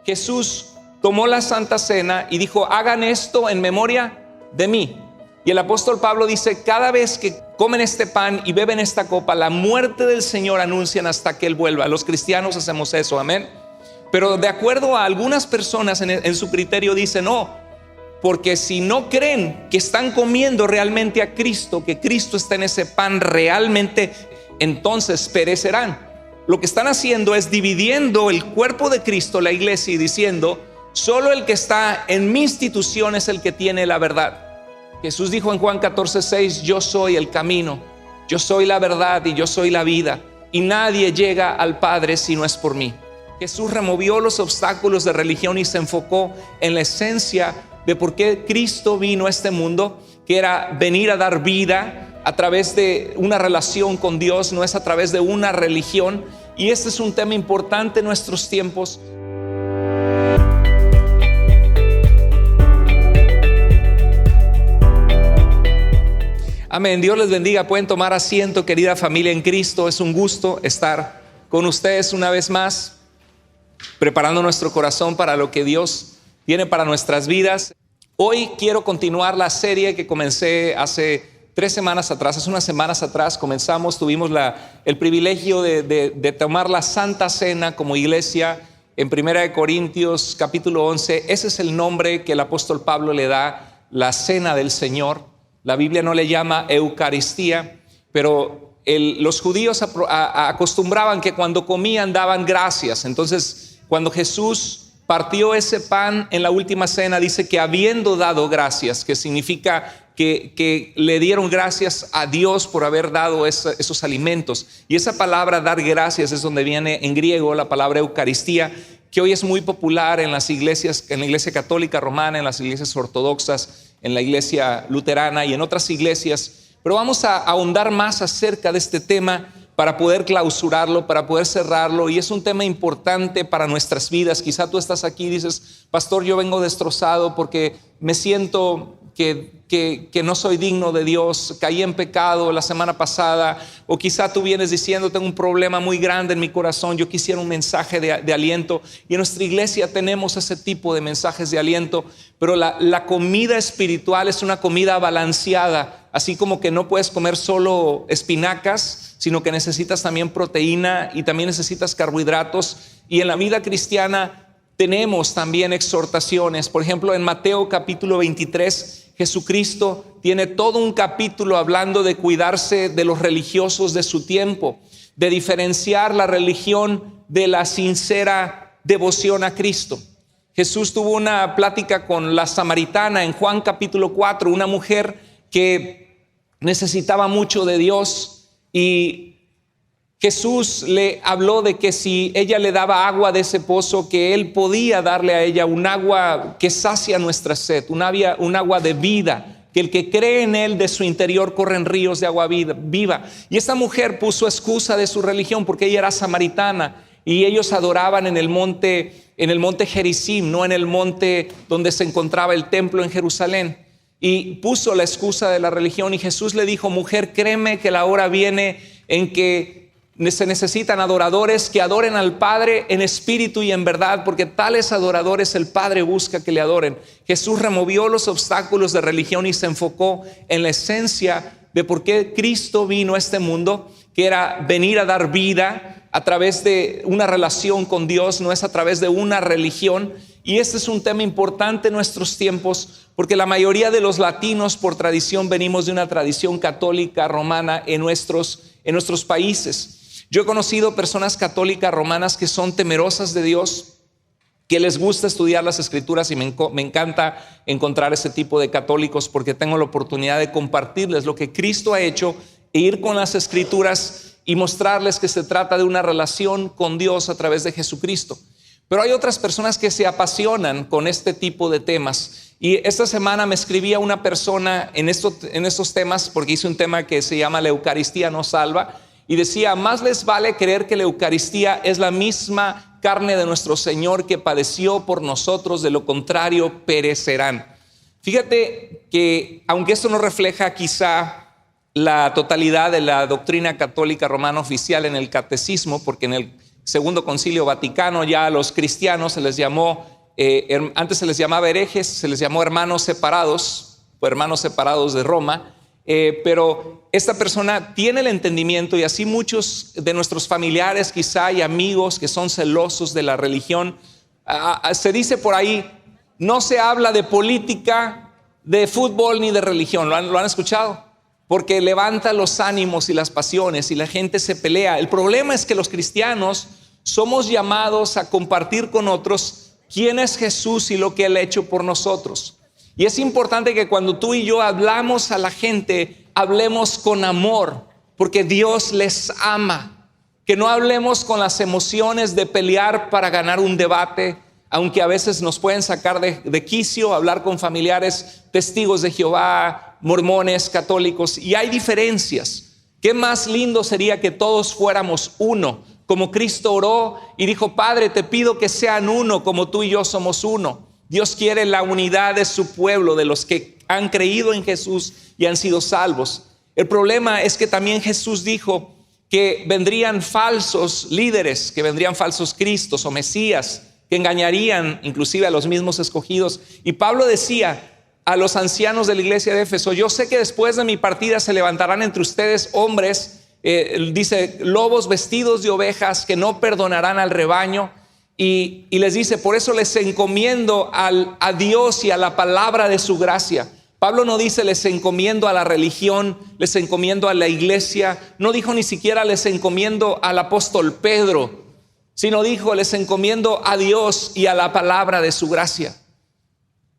Jesús tomó la Santa Cena y dijo: hagan esto en memoria de mí. Y el apóstol Pablo dice: cada vez que comen este pan y beben esta copa, la muerte del Señor anuncian hasta que Él vuelva. Los cristianos hacemos eso, amén. Pero de acuerdo a algunas personas en su criterio dicen: no, porque si no creen que están comiendo realmente a Cristo, que Cristo está en ese pan realmente, entonces perecerán. Lo que están haciendo es dividiendo el cuerpo de Cristo, la iglesia, y diciendo: solo el que está en mi institución es el que tiene la verdad. Jesús dijo en Juan 14:6: yo soy el camino, yo soy la verdad y yo soy la vida, y nadie llega al Padre si no es por mí. Jesús removió los obstáculos de religión y se enfocó en la esencia de por qué Cristo vino a este mundo, que era venir a dar vida a través de una relación con Dios, no es a través de una religión. Y este es un tema importante en nuestros tiempos. Amén. Dios les bendiga. Pueden tomar asiento, querida familia en Cristo. Es un gusto estar con ustedes una vez más, preparando nuestro corazón para lo que Dios tiene para nuestras vidas. Hoy quiero continuar la serie que comencé hace 3 semanas atrás. Hace unas semanas atrás tuvimos el privilegio de tomar la Santa Cena como iglesia en 1 Corintios capítulo 11. Ese es el nombre que el apóstol Pablo le da, la Cena del Señor. La Biblia no le llama Eucaristía, pero los judíos acostumbraban que cuando comían daban gracias. Entonces, cuando Jesús partió ese pan en la última cena, dice que habiendo dado gracias, que significa que le dieron gracias a Dios por haber dado esos alimentos. Y esa palabra dar gracias es donde viene en griego la palabra Eucaristía, que hoy es muy popular en las iglesias, en la iglesia católica romana, en las iglesias ortodoxas, en la iglesia luterana y en otras iglesias. Pero vamos a ahondar más acerca de este tema para poder clausurarlo, para poder cerrarlo, y es un tema importante para nuestras vidas. Quizá tú estás aquí y dices: pastor, yo vengo destrozado porque me siento que no soy digno de Dios, caí en pecado la semana pasada. O quizá tú vienes diciendo: tengo un problema muy grande en mi corazón, yo quisiera un mensaje de aliento. Y en nuestra iglesia tenemos ese tipo de mensajes de aliento. Pero la comida espiritual es una comida balanceada. Así como que no puedes comer solo espinacas, sino que necesitas también proteína y también necesitas carbohidratos. Y en la vida cristiana tenemos también exhortaciones. Por ejemplo, en Mateo capítulo 23, Jesucristo tiene todo un capítulo hablando de cuidarse de los religiosos de su tiempo, de diferenciar la religión de la sincera devoción a Cristo. Jesús tuvo una plática con la samaritana en Juan capítulo 4, una mujer que necesitaba mucho de Dios, y Jesús le habló de que si ella le daba agua de ese pozo, que Él podía darle a ella un agua que sacia nuestra sed, un agua de vida, que el que cree en Él, de su interior corren ríos de agua viva. Y esta mujer puso excusa de su religión porque ella era samaritana y ellos adoraban en el monte Gerizim, no en el monte donde se encontraba el templo en Jerusalén. Y puso la excusa de la religión, y Jesús le dijo: mujer, créeme que la hora viene en que se necesitan adoradores que adoren al Padre en espíritu y en verdad, porque tales adoradores el Padre busca que le adoren. Jesús removió los obstáculos de religión y se enfocó en la esencia de por qué Cristo vino a este mundo, que era venir a dar vida a través de una relación con Dios, no es a través de una religión. Y este es un tema importante en nuestros tiempos, porque la mayoría de los latinos por tradición venimos de una tradición católica romana en nuestros países. Yo he conocido personas católicas romanas que son temerosas de Dios, que les gusta estudiar las escrituras, y me encanta encontrar ese tipo de católicos porque tengo la oportunidad de compartirles lo que Cristo ha hecho e ir con las escrituras y mostrarles que se trata de una relación con Dios a través de Jesucristo. Pero hay otras personas que se apasionan con este tipo de temas. Y esta semana me escribía una persona en estos temas, porque hice un tema que se llama La Eucaristía no salva, y decía: más les vale creer que la Eucaristía es la misma carne de nuestro Señor que padeció por nosotros, de lo contrario perecerán. Fíjate que aunque esto no refleja quizá la totalidad de la doctrina católica romana oficial en el catecismo, porque en el Segundo Concilio Vaticano, ya a los cristianos se les llamó, antes se les llamaba herejes, se les llamó hermanos separados, o hermanos separados de Roma. Pero esta persona tiene el entendimiento, y así muchos de nuestros familiares quizá y amigos que son celosos de la religión. Se dice por ahí, no se habla de política, de fútbol ni de religión. ¿Lo han escuchado? Porque levanta los ánimos y las pasiones y la gente se pelea. El problema es que los cristianos somos llamados a compartir con otros quién es Jesús y lo que Él ha hecho por nosotros. Y es importante que cuando tú y yo hablamos a la gente, hablemos con amor, porque Dios les ama. Que no hablemos con las emociones de pelear para ganar un debate, aunque a veces nos pueden sacar de quicio, hablar con familiares, testigos de Jehová, mormones, católicos, y hay diferencias. Qué más lindo sería que todos fuéramos uno, como Cristo oró y dijo: Padre, te pido que sean uno como tú y yo somos uno. Dios quiere la unidad de su pueblo, de los que han creído en Jesús y han sido salvos. El problema es que también Jesús dijo que vendrían falsos líderes, que vendrían falsos cristos o mesías, que engañarían inclusive a los mismos escogidos. Y Pablo decía a los ancianos de la iglesia de Éfeso: yo sé que después de mi partida se levantarán entre ustedes hombres, dice, lobos vestidos de ovejas, que no perdonarán al rebaño. Y les dice: por eso les encomiendo a Dios y a la palabra de su gracia. Pablo no dice les encomiendo a la religión, les encomiendo a la iglesia. No dijo ni siquiera les encomiendo al apóstol Pedro, sino dijo les encomiendo a Dios y a la palabra de su gracia.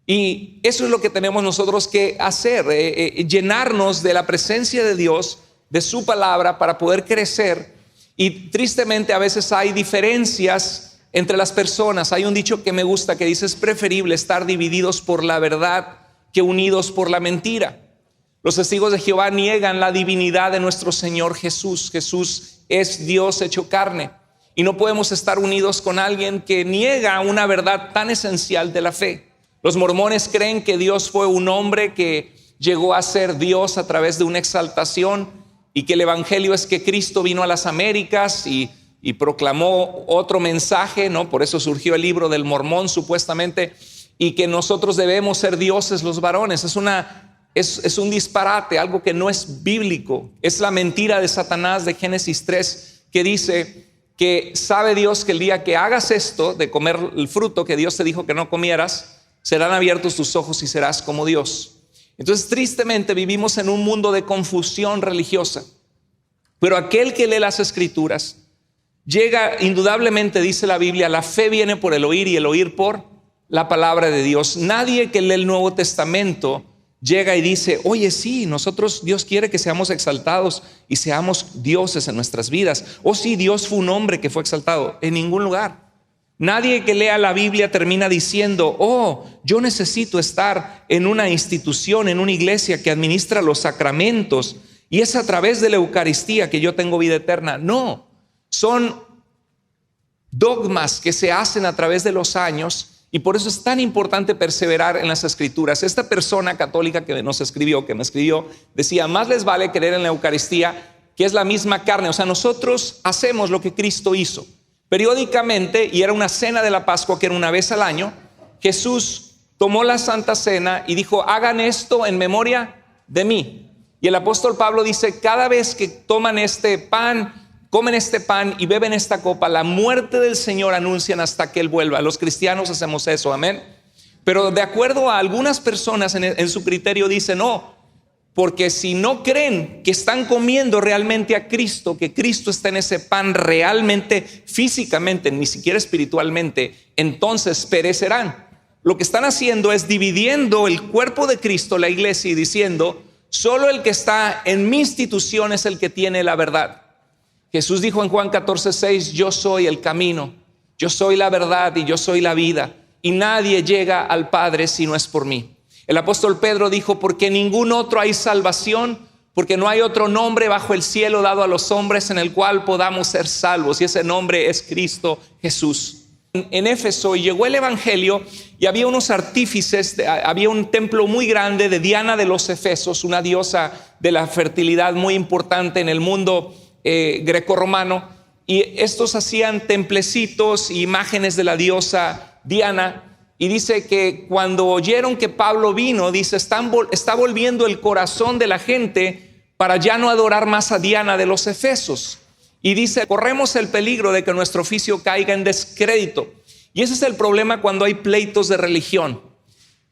Y eso es lo que tenemos nosotros que hacer, llenarnos de la presencia de Dios, de su palabra, para poder crecer. Y tristemente a veces hay diferencias entre las personas. Hay un dicho que me gusta que dice: es preferible estar divididos por la verdad que unidos por la mentira. Los testigos de Jehová niegan la divinidad de nuestro Señor Jesús. Jesús es Dios hecho carne, y no podemos estar unidos con alguien que niega una verdad tan esencial de la fe. Los mormones creen que Dios fue un hombre que llegó a ser Dios a través de una exaltación, y que el evangelio es que Cristo vino a las Américas y proclamó otro mensaje, ¿no? Por eso surgió el libro del Mormón supuestamente, y que nosotros debemos ser dioses los varones. Es un disparate, algo que no es bíblico. Es la mentira de Satanás de Génesis 3, que dice que sabe Dios que el día que hagas esto de comer el fruto que Dios te dijo que no comieras, serán abiertos tus ojos y serás como Dios. Entonces, tristemente vivimos en un mundo de confusión religiosa, pero aquel que lee las Escrituras llega, indudablemente dice la Biblia, la fe viene por el oír y el oír por la palabra de Dios. Nadie que lee el Nuevo Testamento llega y dice: oye, sí, nosotros, Dios quiere que seamos exaltados y seamos dioses en nuestras vidas. O sí, Dios fue un hombre que fue exaltado. En ningún lugar. Nadie que lea la Biblia termina diciendo: oh, yo necesito estar en una institución, en una iglesia que administra los sacramentos, y es a través de la Eucaristía que yo tengo vida eterna. No. Son dogmas que se hacen a través de los años, y por eso es tan importante perseverar en las Escrituras. Esta persona católica que me escribió, decía: más les vale creer en la Eucaristía, que es la misma carne. O sea, nosotros hacemos lo que Cristo hizo. Periódicamente, y era una cena de la Pascua que era una vez al año, Jesús tomó la Santa Cena y dijo: hagan esto en memoria de mí. Y el apóstol Pablo dice: cada vez que toman este pan, comen este pan y beben esta copa, la muerte del Señor anuncian hasta que Él vuelva. Los cristianos hacemos eso, amén. Pero de acuerdo a algunas personas en su criterio dicen: no, porque si no creen que están comiendo realmente a Cristo, que Cristo está en ese pan realmente, físicamente, ni siquiera espiritualmente, entonces perecerán. Lo que están haciendo es dividiendo el cuerpo de Cristo, la iglesia, y diciendo: solo el que está en mi institución es el que tiene la verdad. Jesús dijo en Juan 14:6: yo soy el camino, yo soy la verdad y yo soy la vida, y nadie llega al Padre si no es por mí. El apóstol Pedro dijo: porque ningún otro hay salvación, porque no hay otro nombre bajo el cielo dado a los hombres en el cual podamos ser salvos, y ese nombre es Cristo Jesús. En Éfeso llegó el evangelio y había unos artífices, había un templo muy grande de Diana de los Efesos, una diosa de la fertilidad muy importante en el mundo grecorromano, y estos hacían templecitos e imágenes de la diosa Diana. Y dice que cuando oyeron que Pablo vino, dice, está volviendo el corazón de la gente para ya no adorar más a Diana de los Efesos. Y dice, corremos el peligro de que nuestro oficio caiga en descrédito. Y ese es el problema cuando hay pleitos de religión,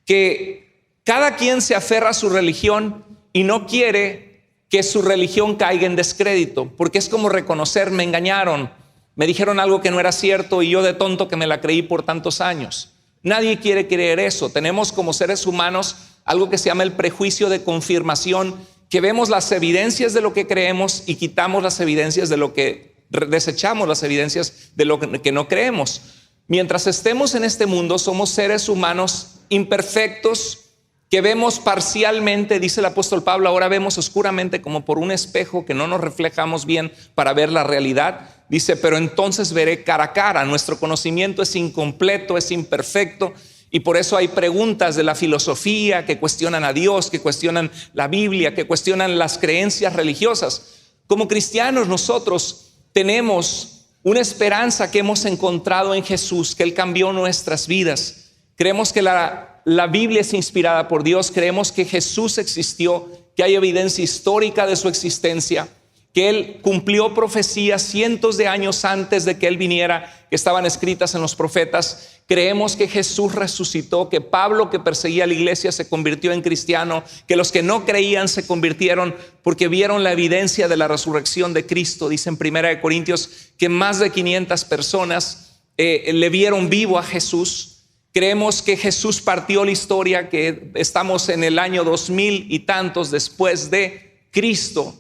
que cada quien se aferra a su religión y no quiere que su religión caiga en descrédito, porque es como reconocer, me engañaron, me dijeron algo que no era cierto y yo de tonto que me la creí por tantos años. Nadie quiere creer eso. Tenemos como seres humanos algo que se llama el prejuicio de confirmación, que vemos las evidencias de lo que creemos y quitamos las evidencias de lo que desechamos, las evidencias de lo que no creemos. Mientras estemos en este mundo, somos seres humanos imperfectos que vemos parcialmente, dice el apóstol Pablo, ahora vemos oscuramente como por un espejo que no nos reflejamos bien para ver la realidad. Dice, pero entonces veré cara a cara. Nuestro conocimiento es incompleto, es imperfecto, y por eso hay preguntas de la filosofía que cuestionan a Dios, que cuestionan la Biblia, que cuestionan las creencias religiosas. Como cristianos nosotros tenemos una esperanza que hemos encontrado en Jesús, que Él cambió nuestras vidas. Creemos que la Biblia es inspirada por Dios, creemos que Jesús existió, que hay evidencia histórica de su existencia, que Él cumplió profecías cientos de años antes de que Él viniera, que estaban escritas en los profetas. Creemos que Jesús resucitó, que Pablo, que perseguía a la iglesia, se convirtió en cristiano, que los que no creían se convirtieron porque vieron la evidencia de la resurrección de Cristo. Dice en 1 Corintios que más de 500 personas le vieron vivo a Jesús. Creemos que Jesús partió la historia, que estamos en el año 2000 y tantos después de Cristo.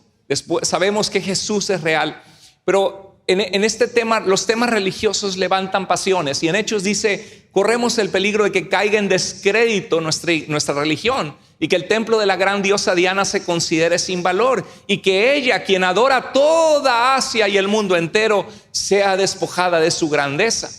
Sabemos que Jesús es real, pero en este tema, los temas religiosos levantan pasiones, y en Hechos dice, corremos el peligro de que caiga en descrédito nuestra religión y que el templo de la gran diosa Diana se considere sin valor y que ella, quien adora toda Asia y el mundo entero, sea despojada de su grandeza.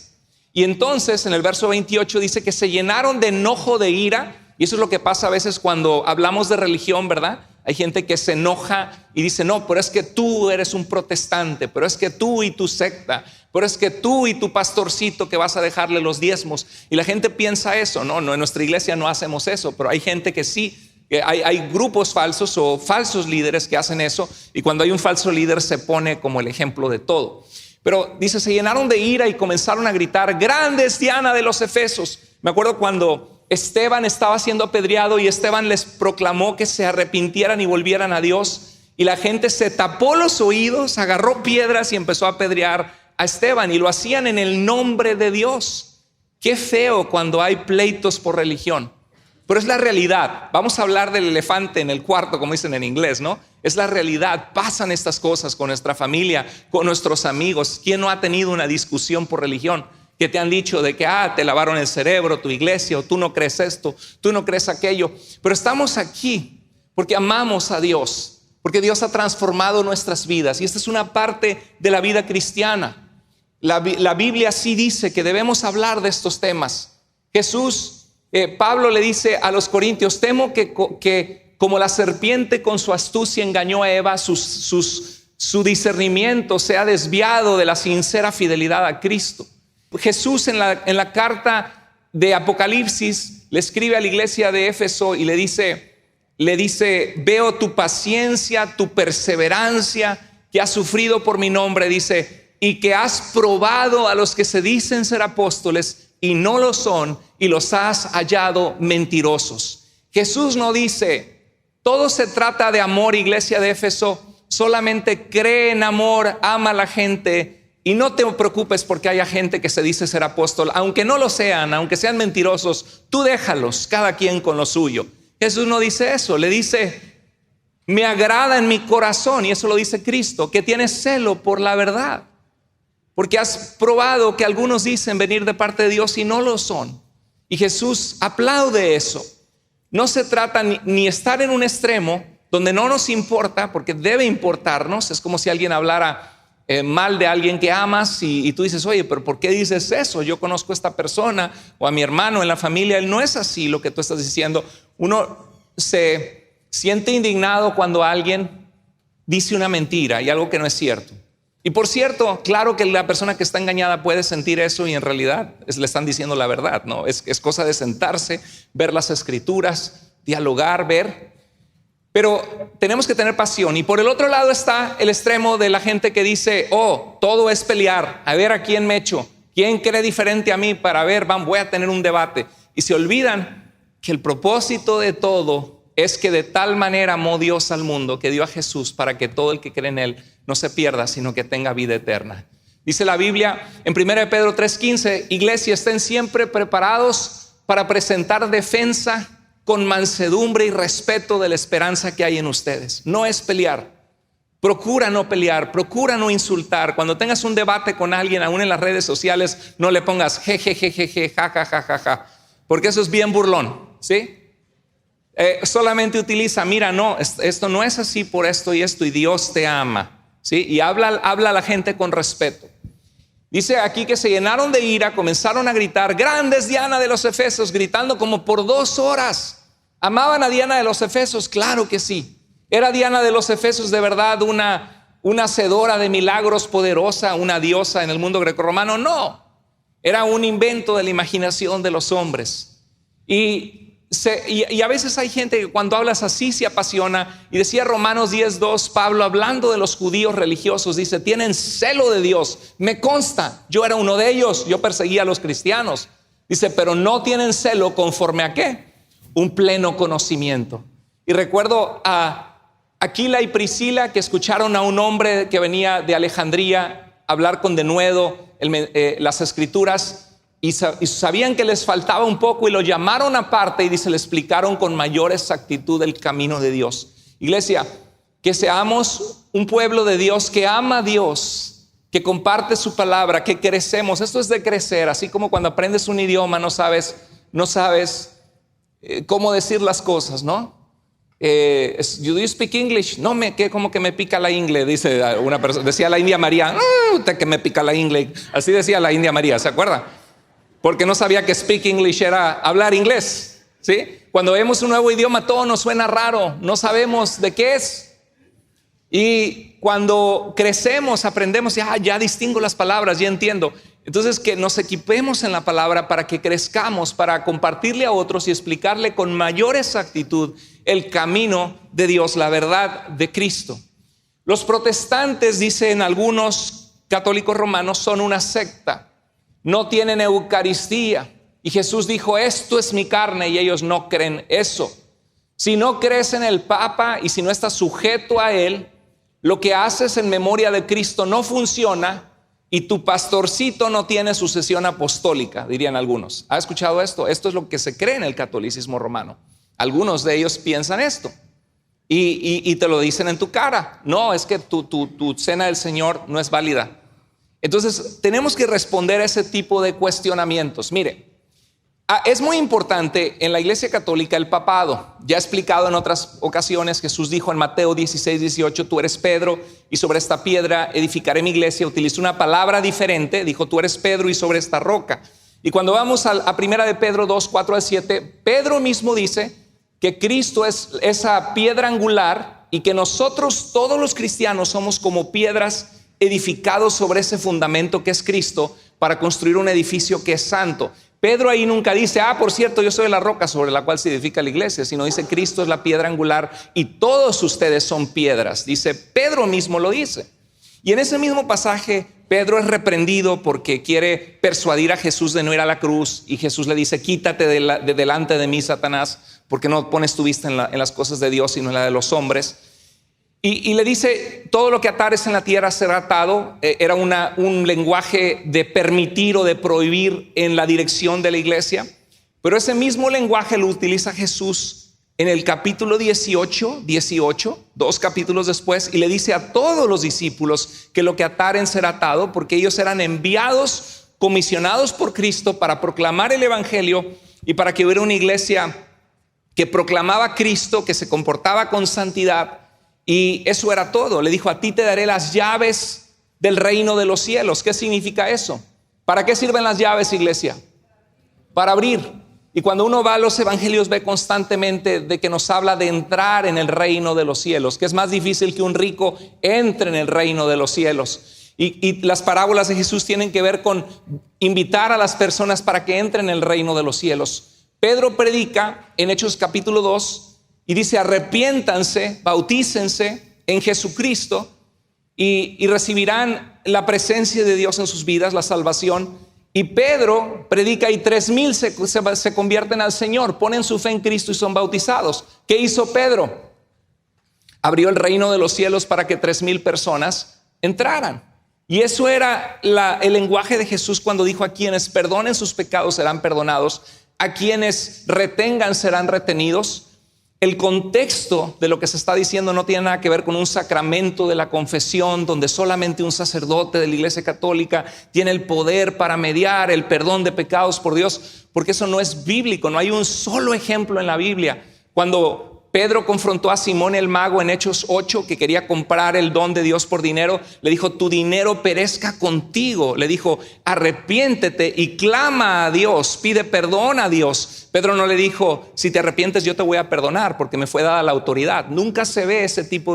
Y entonces en el verso 28 dice que se llenaron de enojo, de ira, y eso es lo que pasa a veces cuando hablamos de religión, ¿verdad? Hay gente que se enoja y dice, no, pero es que tú eres un protestante, pero es que tú y tu secta, pero es que tú y tu pastorcito que vas a dejarle los diezmos. Y la gente piensa eso. No, en nuestra iglesia no hacemos eso, pero hay gente que sí, que hay grupos falsos o falsos líderes que hacen eso, y cuando hay un falso líder se pone como el ejemplo de todo. Pero dice, se llenaron de ira y comenzaron a gritar, grande es Diana de los Efesos. Me acuerdo cuando Esteban estaba siendo apedreado y Esteban les proclamó que se arrepintieran y volvieran a Dios, y la gente se tapó los oídos, agarró piedras y empezó a apedrear a Esteban, y lo hacían en el nombre de Dios. Qué feo cuando hay pleitos por religión, pero es la realidad. Vamos a hablar del elefante en el cuarto, como dicen en inglés, ¿no? Es la realidad. Pasan estas cosas con nuestra familia, con nuestros amigos. ¿Quién no ha tenido una discusión por religión? Que te han dicho de que te lavaron el cerebro, tu iglesia, o tú no crees esto, tú no crees aquello. Pero estamos aquí porque amamos a Dios, porque Dios ha transformado nuestras vidas, y esta es una parte de la vida cristiana. La Biblia sí dice que debemos hablar de estos temas. Pablo le dice a los corintios, temo que como la serpiente con su astucia engañó a Eva, su discernimiento se ha desviado de la sincera fidelidad a Cristo. Jesús en la carta de Apocalipsis le escribe a la iglesia de Éfeso y le dice, veo tu paciencia, tu perseverancia que has sufrido por mi nombre, dice, y que has probado a los que se dicen ser apóstoles y no lo son, y los has hallado mentirosos. Jesús no dice, todo se trata de amor, iglesia de Éfeso, solamente cree en amor, ama a la gente, y no te preocupes porque haya gente que se dice ser apóstol, aunque no lo sean, aunque sean mentirosos, tú déjalos, cada quien con lo suyo. Jesús no dice eso, le dice, me agrada en mi corazón, y eso lo dice Cristo, que tienes celo por la verdad, porque has probado que algunos dicen venir de parte de Dios y no lo son. Y Jesús aplaude eso. No se trata ni estar en un extremo donde no nos importa, porque debe importarnos. Es como si alguien hablara mal de alguien que amas y tú dices, oye, pero ¿por qué dices eso? Yo conozco a esta persona o a mi hermano en la familia, él no es así lo que tú estás diciendo. Uno se siente indignado cuando alguien dice una mentira y algo que no es cierto. Y por cierto, claro que la persona que está engañada puede sentir eso y en realidad le están diciendo la verdad, ¿no? Es cosa de sentarse, ver las escrituras, dialogar, ver. Pero tenemos que tener pasión. Y por el otro lado está el extremo de la gente que dice, oh, todo es pelear, a ver a quién me echo, quién cree diferente a mí para ver, voy a tener un debate. Y se olvidan que el propósito de todo es que de tal manera amó Dios al mundo que dio a Jesús para que todo el que cree en Él no se pierda, sino que tenga vida eterna. Dice la Biblia en 1 Pedro 3:15, iglesia, estén siempre preparados para presentar defensa con mansedumbre y respeto de la esperanza que hay en ustedes. No es pelear. Procura no pelear, procura no insultar. Cuando tengas un debate con alguien, aún en las redes sociales, no le pongas jejejeje, jajajaja, porque eso es bien burlón, ¿sí? Solamente utiliza, mira, no, esto no es así por esto y esto, y Dios te ama, ¿sí? Y habla a la gente con respeto. Dice aquí que se llenaron de ira, comenzaron a gritar, grande es Diana de los Efesios, gritando como por 2 horas. ¿Amaban a Diana de los Efesios? Claro que sí. ¿Era Diana de los Efesios de verdad una hacedora de milagros poderosa, una diosa en el mundo grecorromano? No, era un invento de la imaginación de los hombres. Y a veces hay gente que cuando hablas así se apasiona. Y decía Romanos 10:2, Pablo, hablando de los judíos religiosos, dice, tienen celo de Dios. Me consta, yo era uno de ellos, yo perseguía a los cristianos. Dice, pero no tienen celo conforme a ¿qué? Un pleno conocimiento. Y recuerdo a Aquila y Priscila que escucharon a un hombre que venía de Alejandría hablar con denuedo las escrituras. Y sabían que les faltaba un poco y lo llamaron aparte y dice, le explicaron con mayor exactitud el camino de Dios. Iglesia, que seamos un pueblo de Dios que ama a Dios, que comparte su palabra, que crecemos. Esto es de crecer, así como cuando aprendes un idioma no sabes cómo decir las cosas, ¿no? Do you speak English? No, como que me pica la ingle, dice una persona. Decía la India María, que me pica la ingle. Así decía la India María, ¿se acuerda? Porque no sabía que speak English era hablar inglés, ¿sí? Cuando vemos un nuevo idioma todo nos suena raro, no sabemos de qué es. Y cuando crecemos, aprendemos, ya distingo las palabras, ya entiendo. Entonces que nos equipemos en la palabra para que crezcamos, para compartirle a otros y explicarle con mayor exactitud el camino de Dios, la verdad de Cristo. Los protestantes, dicen algunos católicos romanos, son una secta. No tienen Eucaristía. Y Jesús dijo, esto es mi carne, y ellos no creen eso. Si no crees en el Papa y si no estás sujeto a Él, lo que haces en memoria de Cristo no funciona y tu pastorcito no tiene sucesión apostólica, dirían algunos. ¿Ha escuchado esto? Esto es lo que se cree en el catolicismo romano. Algunos de ellos piensan esto y te lo dicen en tu cara. No, es que tu cena del Señor no es válida. Entonces tenemos que responder a ese tipo de cuestionamientos. Mire, es muy importante en la Iglesia Católica el papado. Ya he explicado en otras ocasiones, Jesús dijo en Mateo 16:18, tú eres Pedro y sobre esta piedra edificaré mi iglesia. Utilizó una palabra diferente, dijo tú eres Pedro y sobre esta roca. Y cuando vamos a primera de Pedro 2:4-7, Pedro mismo dice que Cristo es esa piedra angular y que nosotros todos los cristianos somos como piedras edificados sobre ese fundamento que es Cristo para construir un edificio que es santo. Pedro ahí nunca dice, por cierto, yo soy la roca sobre la cual se edifica la iglesia, sino dice Cristo es la piedra angular y todos ustedes son piedras. Dice, Pedro mismo lo dice. Y en ese mismo pasaje, Pedro es reprendido porque quiere persuadir a Jesús de no ir a la cruz y Jesús le dice, quítate de delante de mí, Satanás, porque no pones tu vista en las cosas de Dios, sino en la de los hombres. Y le dice, todo lo que atares en la tierra será atado. Era un lenguaje de permitir o de prohibir en la dirección de la iglesia. Pero ese mismo lenguaje lo utiliza Jesús en el capítulo 18, 2 capítulos después, y le dice a todos los discípulos que lo que ataren será atado, porque ellos eran enviados, comisionados por Cristo para proclamar el evangelio y para que hubiera una iglesia que proclamaba a Cristo, que se comportaba con santidad. Y eso era todo. Le dijo, a ti te daré las llaves del reino de los cielos. ¿Qué significa eso? ¿Para qué sirven las llaves, iglesia? Para abrir. Y cuando uno va a los evangelios ve constantemente de que nos habla de entrar en el reino de los cielos, que es más difícil que un rico entre en el reino de los cielos. Y las parábolas de Jesús tienen que ver con invitar a las personas para que entren en el reino de los cielos. Pedro predica en Hechos capítulo 2 y dice: arrepiéntanse, bautícense en Jesucristo y recibirán la presencia de Dios en sus vidas, la salvación. Y Pedro predica y 3,000 se convierten al Señor, ponen su fe en Cristo y son bautizados. ¿Qué hizo Pedro? Abrió el reino de los cielos para que 3,000 personas entraran. Y eso era el lenguaje de Jesús cuando dijo: a quienes perdonen sus pecados serán perdonados, a quienes retengan serán retenidos. El contexto de lo que se está diciendo no tiene nada que ver con un sacramento de la confesión donde solamente un sacerdote de la Iglesia Católica tiene el poder para mediar el perdón de pecados por Dios, porque eso no es bíblico. No hay un solo ejemplo en la Biblia. Cuando Pedro confrontó a Simón el mago en Hechos 8, que quería comprar el don de Dios por dinero, le dijo: tu dinero perezca contigo. Le dijo: arrepiéntete y clama a Dios, pide perdón a Dios. Pedro no le dijo: si te arrepientes yo te voy a perdonar, porque me fue dada la autoridad. Nunca se ve ese tipo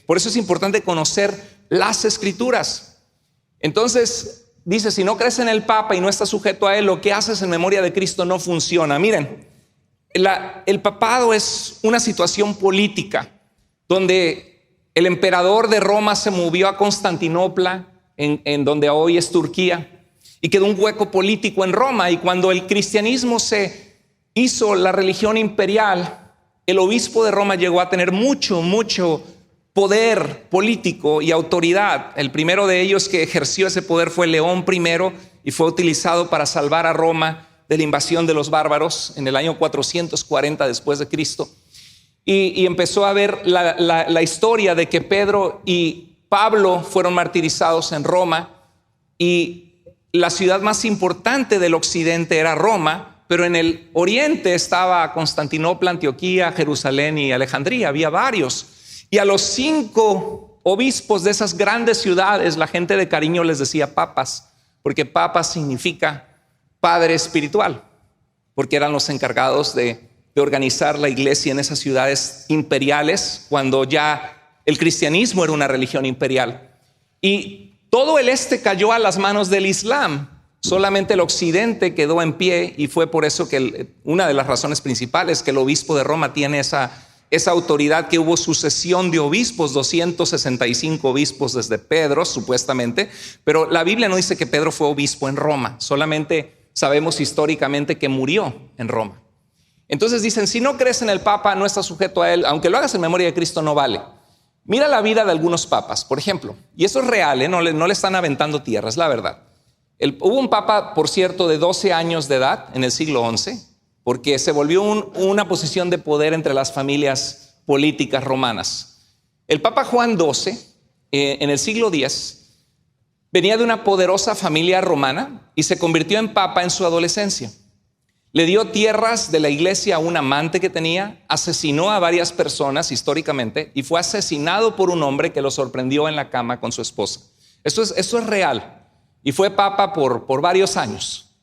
Por eso es importante conocer las Escrituras. Entonces dice: si no crees en el Papa y no estás sujeto a él, lo que haces en memoria de Cristo no funciona. Miren, el papado es una situación política donde el emperador de Roma se movió a Constantinopla, en donde hoy es Turquía, y quedó un hueco político en Roma. Y cuando el cristianismo se hizo la religión imperial, el obispo de Roma llegó a tener mucho poder político y autoridad. El primero de ellos que ejerció ese poder fue León I, y fue utilizado para salvar a Roma de la invasión de los bárbaros en el año 440 después de Cristo. Y empezó a ver la historia de que Pedro y Pablo fueron martirizados en Roma, y la ciudad más importante del occidente era Roma, pero en el oriente estaba Constantinopla, Antioquía, Jerusalén y Alejandría. Había varios. Y a los 5 obispos de esas grandes ciudades la gente de cariño les decía papas, porque papas significa padre espiritual, porque eran los encargados de organizar la iglesia en esas ciudades imperiales, cuando ya el cristianismo era una religión imperial. Y todo el este cayó a las manos del Islam, solamente el occidente quedó en pie, y fue por eso que una de las razones principales que el obispo de Roma tiene esa autoridad, que hubo sucesión de obispos, 265 obispos desde Pedro supuestamente, pero la Biblia no dice que Pedro fue obispo en Roma, solamente sabemos históricamente que murió en Roma. Entonces dicen: si no crees en el Papa, no estás sujeto a él, aunque lo hagas en memoria de Cristo, no vale. Mira la vida de algunos papas, por ejemplo, y eso es real, no le están aventando tierra, es la verdad. Hubo un papa, por cierto, de 12 años de edad en el siglo XI, porque se volvió una posición de poder entre las familias políticas romanas. El Papa Juan XII, en el siglo X, venía de una poderosa familia romana y se convirtió en papa en su adolescencia. Le dio tierras de la iglesia a un amante que tenía, asesinó a varias personas históricamente y fue asesinado por un hombre que lo sorprendió en la cama con su esposa. Esto es real, y fue papa por varios años.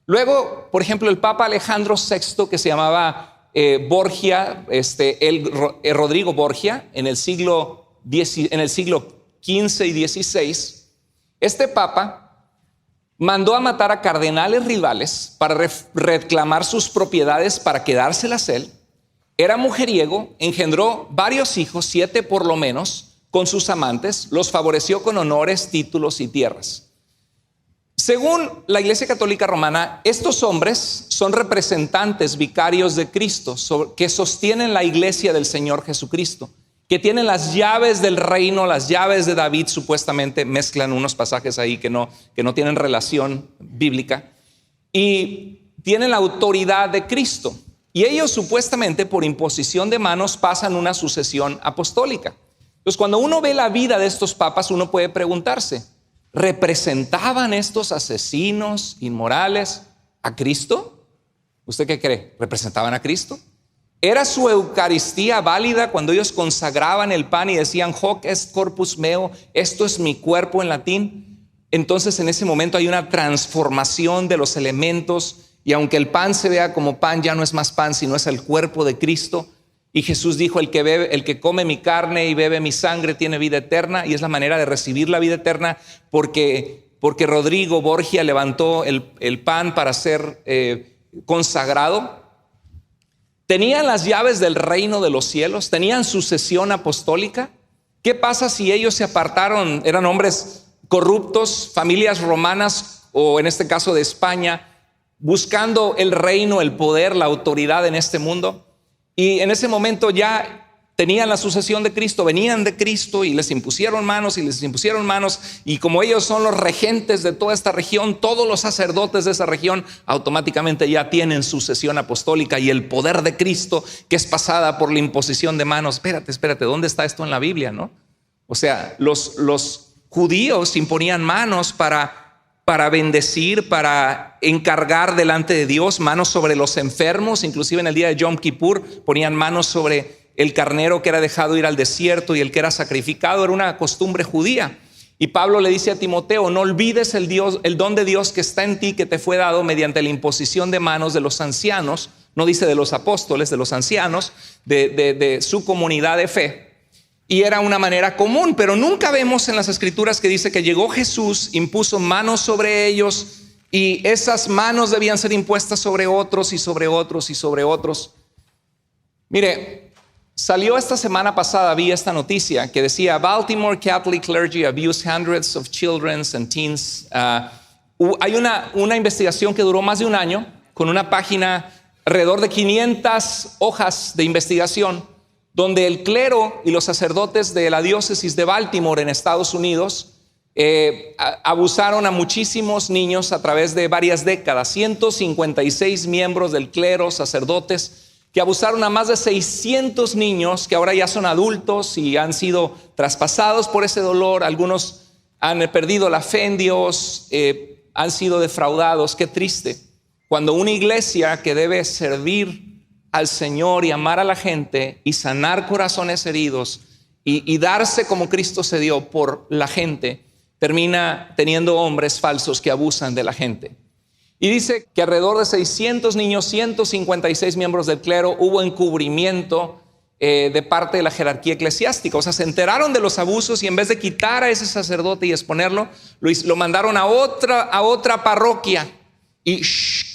Luego, por ejemplo, el Papa Alejandro VI, que se llamaba Borgia, Rodrigo Borgia, en el siglo XV y XVI, este papa mandó a matar a cardenales rivales para reclamar sus propiedades para quedárselas él. Era mujeriego, engendró varios hijos, 7 por lo menos, con sus amantes, los favoreció con honores, títulos y tierras. Según la Iglesia Católica Romana, estos hombres son representantes vicarios de Cristo, que sostienen la iglesia del Señor Jesucristo, que tienen las llaves del reino, las llaves de David. Supuestamente mezclan unos pasajes ahí que no tienen relación bíblica, y tienen la autoridad de Cristo, y ellos supuestamente por imposición de manos pasan una sucesión apostólica. Entonces, cuando uno ve la vida de estos papas, uno puede preguntarse: ¿representaban estos asesinos inmorales a Cristo? ¿Usted qué cree? ¿Representaban a Cristo? ¿Era su Eucaristía válida cuando ellos consagraban el pan y decían hoc est corpus meo, esto es mi cuerpo en latín? Entonces en ese momento hay una transformación de los elementos, y aunque el pan se vea como pan, ya no es más pan, sino es el cuerpo de Cristo. Y Jesús dijo, el que come mi carne y bebe mi sangre tiene vida eterna, y es la manera de recibir la vida eterna porque Rodrigo Borgia levantó el pan para ser consagrado. Tenían las llaves del reino de los cielos, tenían sucesión apostólica. ¿Qué pasa si ellos se apartaron? Eran hombres corruptos, familias romanas, o en este caso de España, buscando el reino, el poder, la autoridad en este mundo. Y en ese momento ya tenían la sucesión de Cristo, venían de Cristo y les impusieron manos. Y como ellos son los regentes de toda esta región, todos los sacerdotes de esa región automáticamente ya tienen sucesión apostólica y el poder de Cristo, que es pasada por la imposición de manos. Espérate, ¿dónde está esto en la Biblia, no? O sea, los judíos imponían manos para bendecir, para encargar delante de Dios, manos sobre los enfermos. Inclusive en el día de Yom Kippur ponían manos sobre el carnero que era dejado ir al desierto y el que era sacrificado. Era una costumbre judía. Y Pablo le dice a Timoteo, no olvides el don de Dios que está en ti, que te fue dado mediante la imposición de manos de los ancianos. No dice de los apóstoles, de los ancianos, de su comunidad de fe. Y era una manera común, pero nunca vemos en las escrituras que dice que llegó Jesús, impuso manos sobre ellos, y esas manos debían ser impuestas sobre otros y sobre otros y sobre otros. Mire, salió esta semana pasada, vi esta noticia que decía Baltimore Catholic clergy abuse hundreds of children and teens. Hay una investigación que duró más de un año, con una página, alrededor de 500 hojas de investigación, donde el clero y los sacerdotes de la diócesis de Baltimore en Estados Unidos abusaron a muchísimos niños a través de varias décadas. 156 miembros del clero, sacerdotes, que abusaron a más de 600 niños que ahora ya son adultos y han sido traspasados por ese dolor. Algunos han perdido la fe en Dios, han sido defraudados. Qué triste. Cuando una iglesia que debe servir al Señor y amar a la gente y sanar corazones heridos y darse como Cristo se dio por la gente, termina teniendo hombres falsos que abusan de la gente. Y dice que alrededor de 600 niños, 156 miembros del clero, hubo encubrimiento de parte de la jerarquía eclesiástica. O sea, se enteraron de los abusos y en vez de quitar a ese sacerdote y exponerlo, lo mandaron a otra parroquia. Y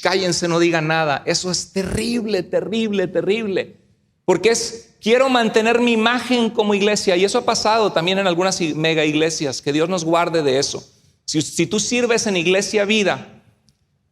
cállense, no digan nada. Eso es terrible, terrible, terrible. Porque quiero mantener mi imagen como iglesia. Y eso ha pasado también en algunas mega iglesias. Que Dios nos guarde de eso. Si tú sirves en Iglesia Vida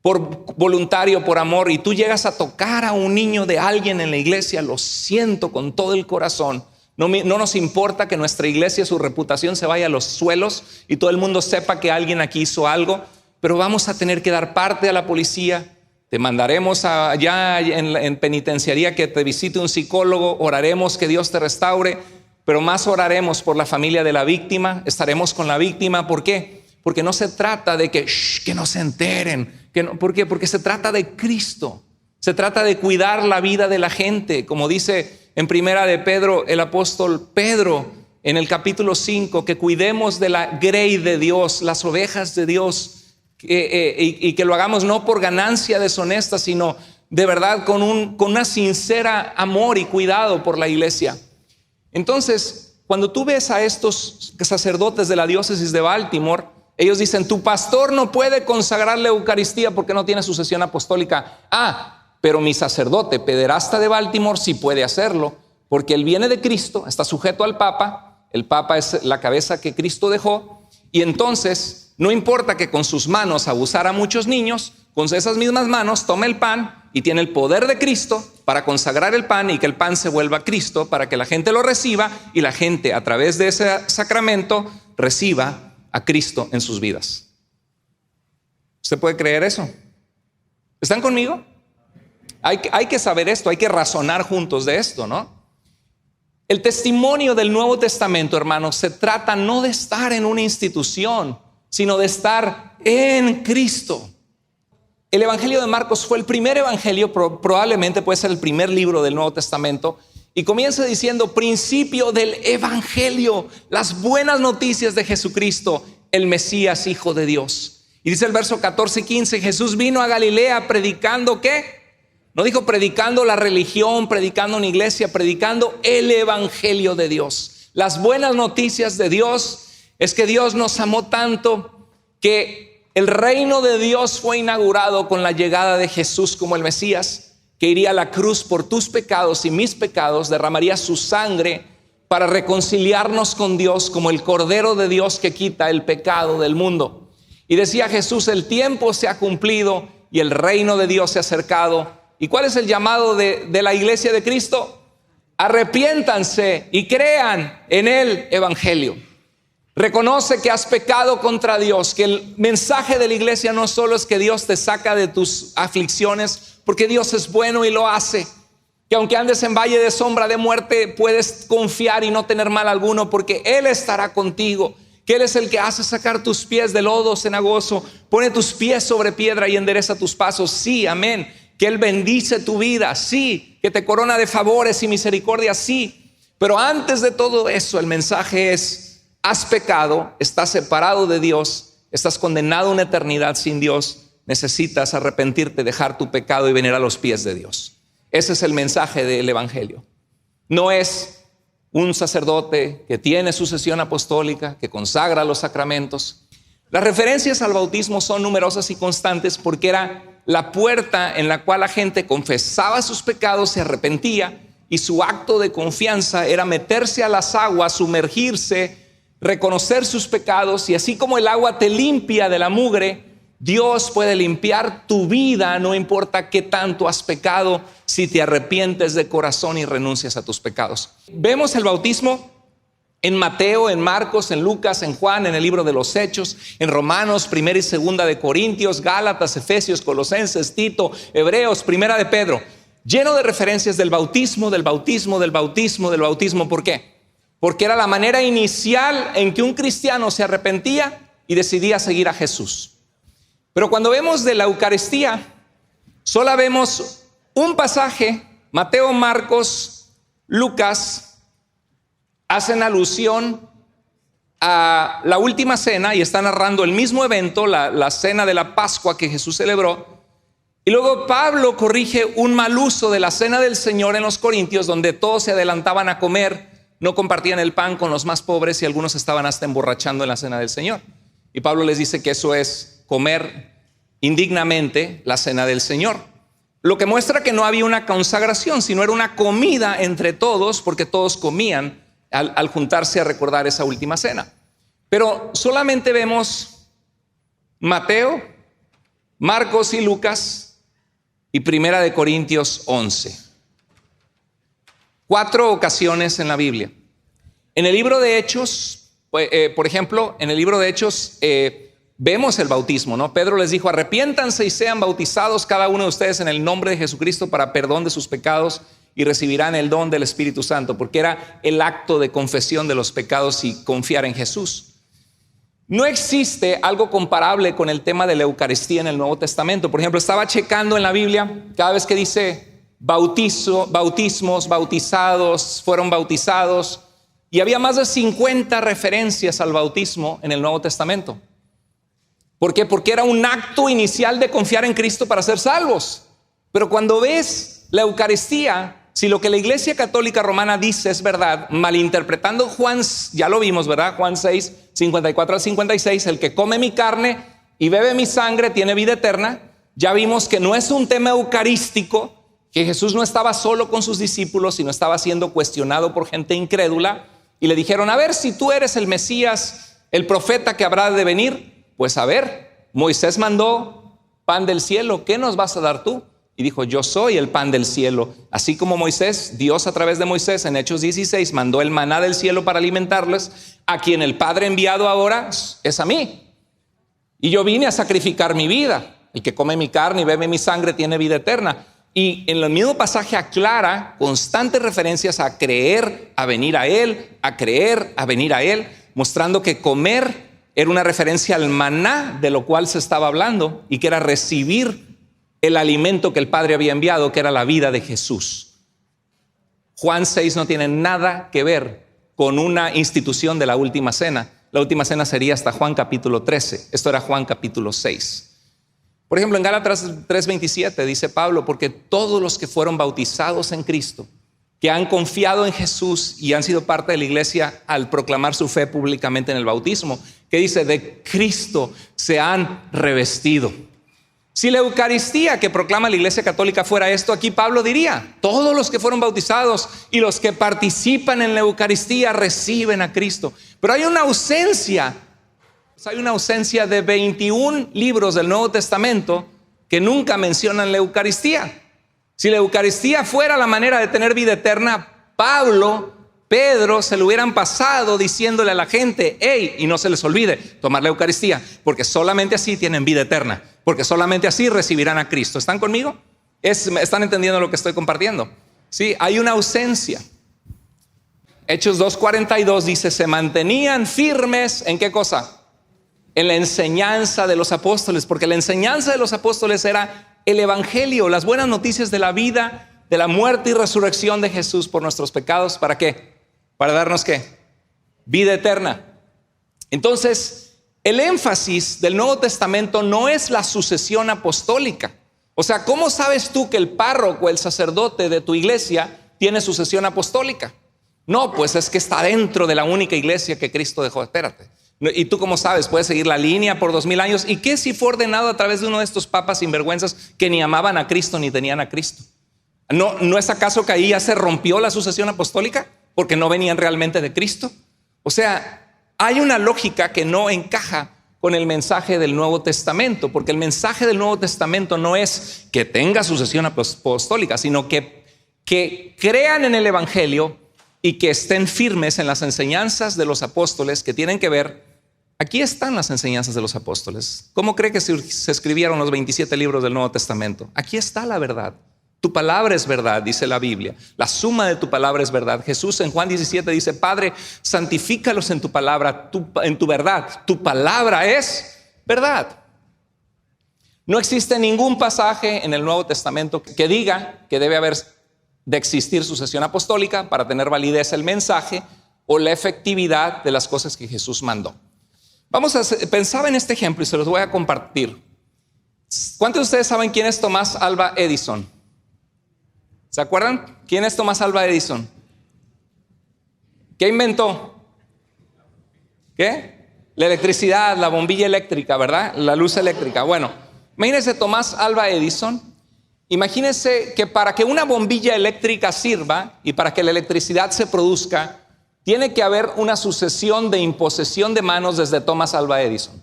por voluntario, por amor, y tú llegas a tocar a un niño de alguien en la iglesia, lo siento con todo el corazón. No nos importa que nuestra iglesia, su reputación se vaya a los suelos y todo el mundo sepa que alguien aquí hizo algo. Pero vamos a tener que dar parte a la policía. Te mandaremos allá en penitenciaría que te visite un psicólogo. Oraremos que Dios te restaure, pero más oraremos por la familia de la víctima. Estaremos con la víctima. ¿Por qué? Porque no se trata de que no se enteren. ¿Por qué? Porque se trata de Cristo. Se trata de cuidar la vida de la gente. Como dice en primera de Pedro, el apóstol Pedro, en el capítulo 5, que cuidemos de la grey de Dios, las ovejas de Dios. Y que lo hagamos no por ganancia deshonesta, sino de verdad con una sincera amor y cuidado por la iglesia. Entonces, cuando tú ves a estos sacerdotes de la diócesis de Baltimore, ellos dicen, tu pastor no puede consagrar la Eucaristía porque no tiene sucesión apostólica. Pero mi sacerdote pederasta de Baltimore sí puede hacerlo, porque él viene de Cristo, está sujeto al Papa. El Papa es la cabeza que Cristo dejó. Y entonces no importa que con sus manos abusara a muchos niños, con esas mismas manos toma el pan y tiene el poder de Cristo para consagrar el pan y que el pan se vuelva Cristo, para que la gente lo reciba y la gente a través de ese sacramento reciba a Cristo en sus vidas. ¿Usted puede creer eso? ¿Están conmigo? Hay que saber esto, hay que razonar juntos de esto, ¿no? El testimonio del Nuevo Testamento, hermanos, se trata no de estar en una institución, sino de estar en Cristo. El Evangelio de Marcos fue el primer evangelio, probablemente puede ser el primer libro del Nuevo Testamento, y comienza diciendo principio del evangelio, las buenas noticias de Jesucristo, el Mesías, Hijo de Dios. Y dice el verso 14 y 15, Jesús vino a Galilea predicando ¿qué? No dijo predicando la religión, predicando una iglesia, predicando el evangelio de Dios. Las buenas noticias de Dios es que Dios nos amó tanto que el reino de Dios fue inaugurado con la llegada de Jesús como el Mesías, que iría a la cruz por tus pecados y mis pecados, derramaría su sangre para reconciliarnos con Dios como el Cordero de Dios que quita el pecado del mundo. Y decía Jesús, el tiempo se ha cumplido y el reino de Dios se ha acercado. ¿Y cuál es el llamado de la iglesia de Cristo? Arrepiéntanse y crean en el evangelio. Reconoce que has pecado contra Dios, que el mensaje de la iglesia no solo es que Dios te saca de tus aflicciones, porque Dios es bueno y lo hace. Que aunque andes en valle de sombra de muerte, puedes confiar y no tener mal alguno, porque Él estará contigo. Que Él es el que hace sacar tus pies del lodo cenagoso, pone tus pies sobre piedra y endereza tus pasos. Sí, amén. Que Él bendice tu vida, sí. Que te corona de favores y misericordia, sí. Pero antes de todo eso, el mensaje es: has pecado, estás separado de Dios, estás condenado a una eternidad sin Dios. Necesitas arrepentirte, dejar tu pecado y venir a los pies de Dios. Ese es el mensaje del evangelio. No es un sacerdote que tiene sucesión apostólica, que consagra los sacramentos. Las referencias al bautismo son numerosas y constantes porque era la puerta en la cual la gente confesaba sus pecados, se arrepentía, y su acto de confianza era meterse a las aguas, sumergirse, reconocer sus pecados, y así como el agua te limpia de la mugre, Dios puede limpiar tu vida, no importa qué tanto has pecado, si te arrepientes de corazón y renuncias a tus pecados. Vemos el bautismo en Mateo, en Marcos, en Lucas, en Juan, en el libro de los Hechos, en Romanos, Primera y Segunda de Corintios, Gálatas, Efesios, Colosenses, Tito, Hebreos, Primera de Pedro. Lleno de referencias del bautismo, del bautismo, del bautismo, del bautismo. ¿Por qué? Porque era la manera inicial en que un cristiano se arrepentía y decidía seguir a Jesús. Pero cuando vemos de la Eucaristía, solo vemos un pasaje. Mateo, Marcos, Lucas hacen alusión a la última cena y está narrando el mismo evento, la cena de la Pascua que Jesús celebró. Y luego Pablo corrige un mal uso de la cena del Señor en los Corintios, donde todos se adelantaban a comer, no compartían el pan con los más pobres y algunos estaban hasta emborrachando en la cena del Señor. Y Pablo les dice que eso es comer indignamente la cena del Señor. Lo que muestra que no había una consagración, sino era una comida entre todos, porque todos comían al juntarse a recordar esa última cena. Pero solamente vemos Mateo, Marcos y Lucas y Primera de Corintios 11. 4 ocasiones en la Biblia. En el libro de Hechos, por ejemplo, en el libro de Hechos vemos el bautismo, ¿no? Pedro les dijo: arrepiéntanse y sean bautizados cada uno de ustedes en el nombre de Jesucristo para perdón de sus pecados y recibirán el don del Espíritu Santo, porque era el acto de confesión de los pecados y confiar en Jesús. No existe algo comparable con el tema de la Eucaristía en el Nuevo Testamento. Por ejemplo, estaba checando en la Biblia, cada vez que dice bautismos, bautizados, fueron bautizados, y había más de 50 referencias al bautismo en el Nuevo Testamento. ¿Por qué? Porque era un acto inicial de confiar en Cristo para ser salvos. Pero cuando ves la Eucaristía, si lo que la Iglesia Católica Romana dice es verdad, malinterpretando Juan, ya lo vimos, ¿verdad? Juan 6, 54 al 56, el que come mi carne y bebe mi sangre tiene vida eterna. Ya vimos que no es un tema eucarístico, que Jesús no estaba solo con sus discípulos, sino estaba siendo cuestionado por gente incrédula. Y le dijeron: a ver, si tú eres el Mesías, el profeta que habrá de venir, pues a ver, Moisés mandó pan del cielo, ¿qué nos vas a dar tú? Y dijo: yo soy el pan del cielo. Así como Moisés, Dios a través de Moisés en Hechos 16 mandó el maná del cielo para alimentarles, a quien el Padre enviado ahora es a mí. Y yo vine a sacrificar mi vida. El que come mi carne y bebe mi sangre tiene vida eterna. Y en el mismo pasaje aclara constantes referencias a creer, a venir a Él, a creer, a venir a Él, mostrando que comer era una referencia al maná de lo cual se estaba hablando, y que era recibir el alimento que el Padre había enviado, que era la vida de Jesús. Juan 6 no tiene nada que ver con una institución de la última cena. La última cena sería hasta Juan capítulo 13. Esto era Juan capítulo 6. Por ejemplo, en Gálatas 3:27 dice Pablo, porque todos los que fueron bautizados en Cristo, que han confiado en Jesús y han sido parte de la iglesia al proclamar su fe públicamente en el bautismo, que dice, de Cristo se han revestido. Si la Eucaristía que proclama la Iglesia Católica fuera esto, aquí Pablo diría, todos los que fueron bautizados y los que participan en la Eucaristía reciben a Cristo. Pero hay una ausencia de 21 libros del Nuevo Testamento que nunca mencionan la Eucaristía. Si la Eucaristía fuera la manera de tener vida eterna, Pedro se lo hubieran pasado diciéndole a la gente, hey, y no se les olvide tomar la Eucaristía, porque solamente así tienen vida eterna, porque solamente así recibirán a Cristo. ¿Están conmigo? ¿Están entendiendo lo que estoy compartiendo? Sí, hay una ausencia. Hechos 2:42 dice, se mantenían firmes, ¿en qué cosa? En la enseñanza de los apóstoles, porque la enseñanza de los apóstoles era el evangelio, las buenas noticias de la vida, de la muerte y resurrección de Jesús por nuestros pecados. ¿Para qué? Para darnos ¿qué? Vida eterna. Entonces, el énfasis del Nuevo Testamento no es la sucesión apostólica. O sea, ¿cómo sabes tú que el párroco, el sacerdote de tu iglesia tiene sucesión apostólica? No, pues es que está dentro de la única iglesia que Cristo dejó. Espérate. ¿Y tú cómo sabes? Puedes seguir la línea por 2000 años. ¿Y qué si fue ordenado a través de uno de estos papas sinvergüenzas que ni amaban a Cristo ni tenían a Cristo? ¿No es acaso que ahí ya se rompió la sucesión apostólica? Porque no venían realmente de Cristo. O sea, hay una lógica que no encaja con el mensaje del Nuevo Testamento, porque el mensaje del Nuevo Testamento no es que tenga sucesión apostólica, sino que crean en el evangelio y que estén firmes en las enseñanzas de los apóstoles que tienen que ver. Aquí están las enseñanzas de los apóstoles. ¿Cómo cree que se escribieron los 27 libros del Nuevo Testamento? Aquí está la verdad. Tu palabra es verdad, dice la Biblia. La suma de tu palabra es verdad. Jesús en Juan 17 dice, Padre, santifícalos en tu palabra, en tu verdad. Tu palabra es verdad. No existe ningún pasaje en el Nuevo Testamento que diga que debe haber de existir sucesión apostólica para tener validez el mensaje o la efectividad de las cosas que Jesús mandó. Pensaba en este ejemplo y se los voy a compartir. ¿Cuántos de ustedes saben quién es Tomás Alva Edison? ¿Se acuerdan? ¿Quién es Tomás Alva Edison? ¿Qué inventó? ¿Qué? La electricidad, la bombilla eléctrica, ¿verdad? La luz eléctrica. Bueno, imagínense Tomás Alva Edison. Imagínense que para que una bombilla eléctrica sirva y para que la electricidad se produzca, tiene que haber una sucesión de imposición de manos desde Tomás Alva Edison.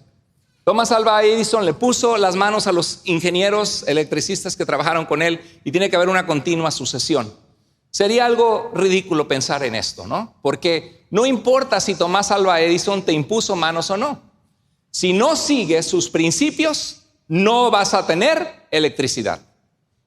Tomás Alva Edison le puso las manos a los ingenieros electricistas que trabajaron con él y tiene que haber una continua sucesión. Sería algo ridículo pensar en esto, ¿no? Porque no importa si Tomás Alva Edison te impuso manos o no. Si no sigues sus principios, no vas a tener electricidad.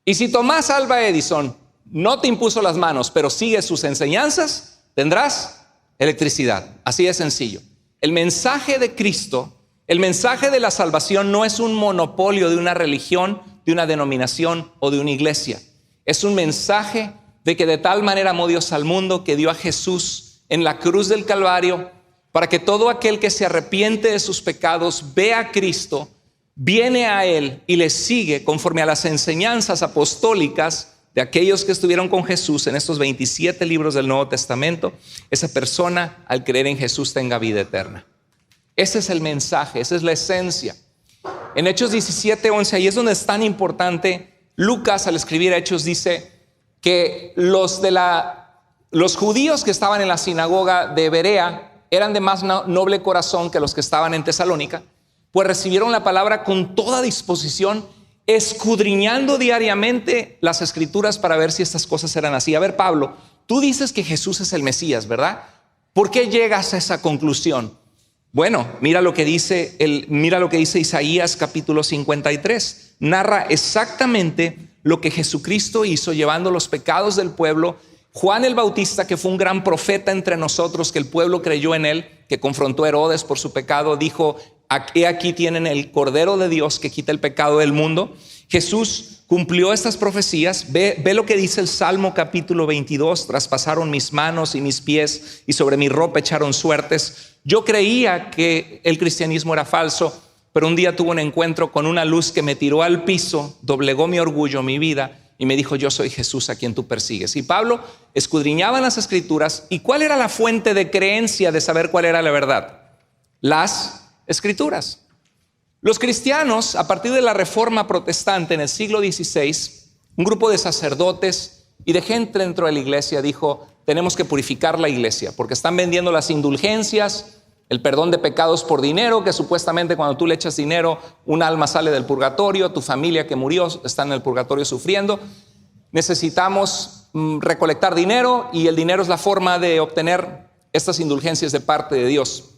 Y si Tomás Alva Edison no te impuso las manos, pero sigue sus enseñanzas, tendrás electricidad. Así de sencillo. El mensaje de Cristo, el mensaje de la salvación no es un monopolio de una religión, de una denominación o de una iglesia. Es un mensaje de que de tal manera amó Dios al mundo que dio a Jesús en la cruz del Calvario para que todo aquel que se arrepiente de sus pecados vea a Cristo, viene a Él y le sigue conforme a las enseñanzas apostólicas de aquellos que estuvieron con Jesús en estos 27 libros del Nuevo Testamento. Esa persona, al creer en Jesús, tenga vida eterna. Ese es el mensaje, esa es la esencia. En Hechos 17:11, ahí es donde es tan importante. Lucas, al escribir Hechos, dice que los judíos que estaban en la sinagoga de Berea eran de más noble corazón que los que estaban en Tesalónica, pues recibieron la palabra con toda disposición, escudriñando diariamente las escrituras para ver si estas cosas eran así. A ver, Pablo, tú dices que Jesús es el Mesías, ¿verdad? ¿Por qué llegas a esa conclusión? Bueno, mira lo que dice Isaías capítulo 53. Narra exactamente lo que Jesucristo hizo llevando los pecados del pueblo. Juan el Bautista, que fue un gran profeta entre nosotros, que el pueblo creyó en él, que confrontó a Herodes por su pecado, dijo: aquí tienen el Cordero de Dios que quita el pecado del mundo. Jesús cumplió estas profecías. Ve lo que dice el Salmo capítulo 22. Traspasaron mis manos y mis pies y sobre mi ropa echaron suertes. Yo creía que el cristianismo era falso, pero un día tuve un encuentro con una luz que me tiró al piso, doblegó mi orgullo, mi vida, y me dijo: yo soy Jesús a quien tú persigues. Y Pablo escudriñaba en las Escrituras. ¿Y cuál era la fuente de creencia de saber cuál era la verdad? Las Escrituras. Los cristianos, a partir de la Reforma Protestante en el siglo XVI, un grupo de sacerdotes y de gente dentro de la iglesia dijo: tenemos que purificar la iglesia porque están vendiendo las indulgencias, el perdón de pecados por dinero, que supuestamente cuando tú le echas dinero, un alma sale del purgatorio, tu familia que murió está en el purgatorio sufriendo. Necesitamos recolectar dinero y el dinero es la forma de obtener estas indulgencias de parte de Dios.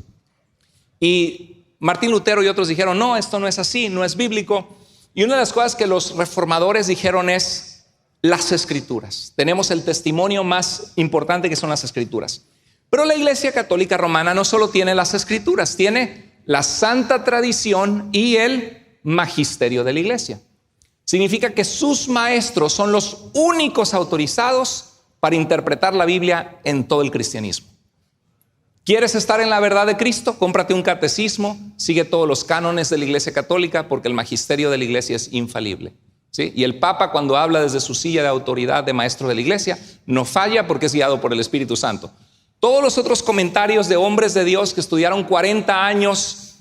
Y Martín Lutero y otros dijeron: no, esto no es así, no es bíblico. Y una de las cosas que los reformadores dijeron es las Escrituras. Tenemos el testimonio más importante, que son las Escrituras. Pero la Iglesia Católica Romana no solo tiene las Escrituras, tiene la santa tradición y el magisterio de la Iglesia. Significa que sus maestros son los únicos autorizados para interpretar la Biblia en todo el cristianismo. ¿Quieres estar en la verdad de Cristo? Cómprate un catecismo, sigue todos los cánones de la Iglesia Católica, porque el magisterio de la Iglesia es infalible, ¿sí? Y el Papa, cuando habla desde su silla de autoridad de maestro de la Iglesia, no falla porque es guiado por el Espíritu Santo. Todos los otros comentarios de hombres de Dios que estudiaron 40 años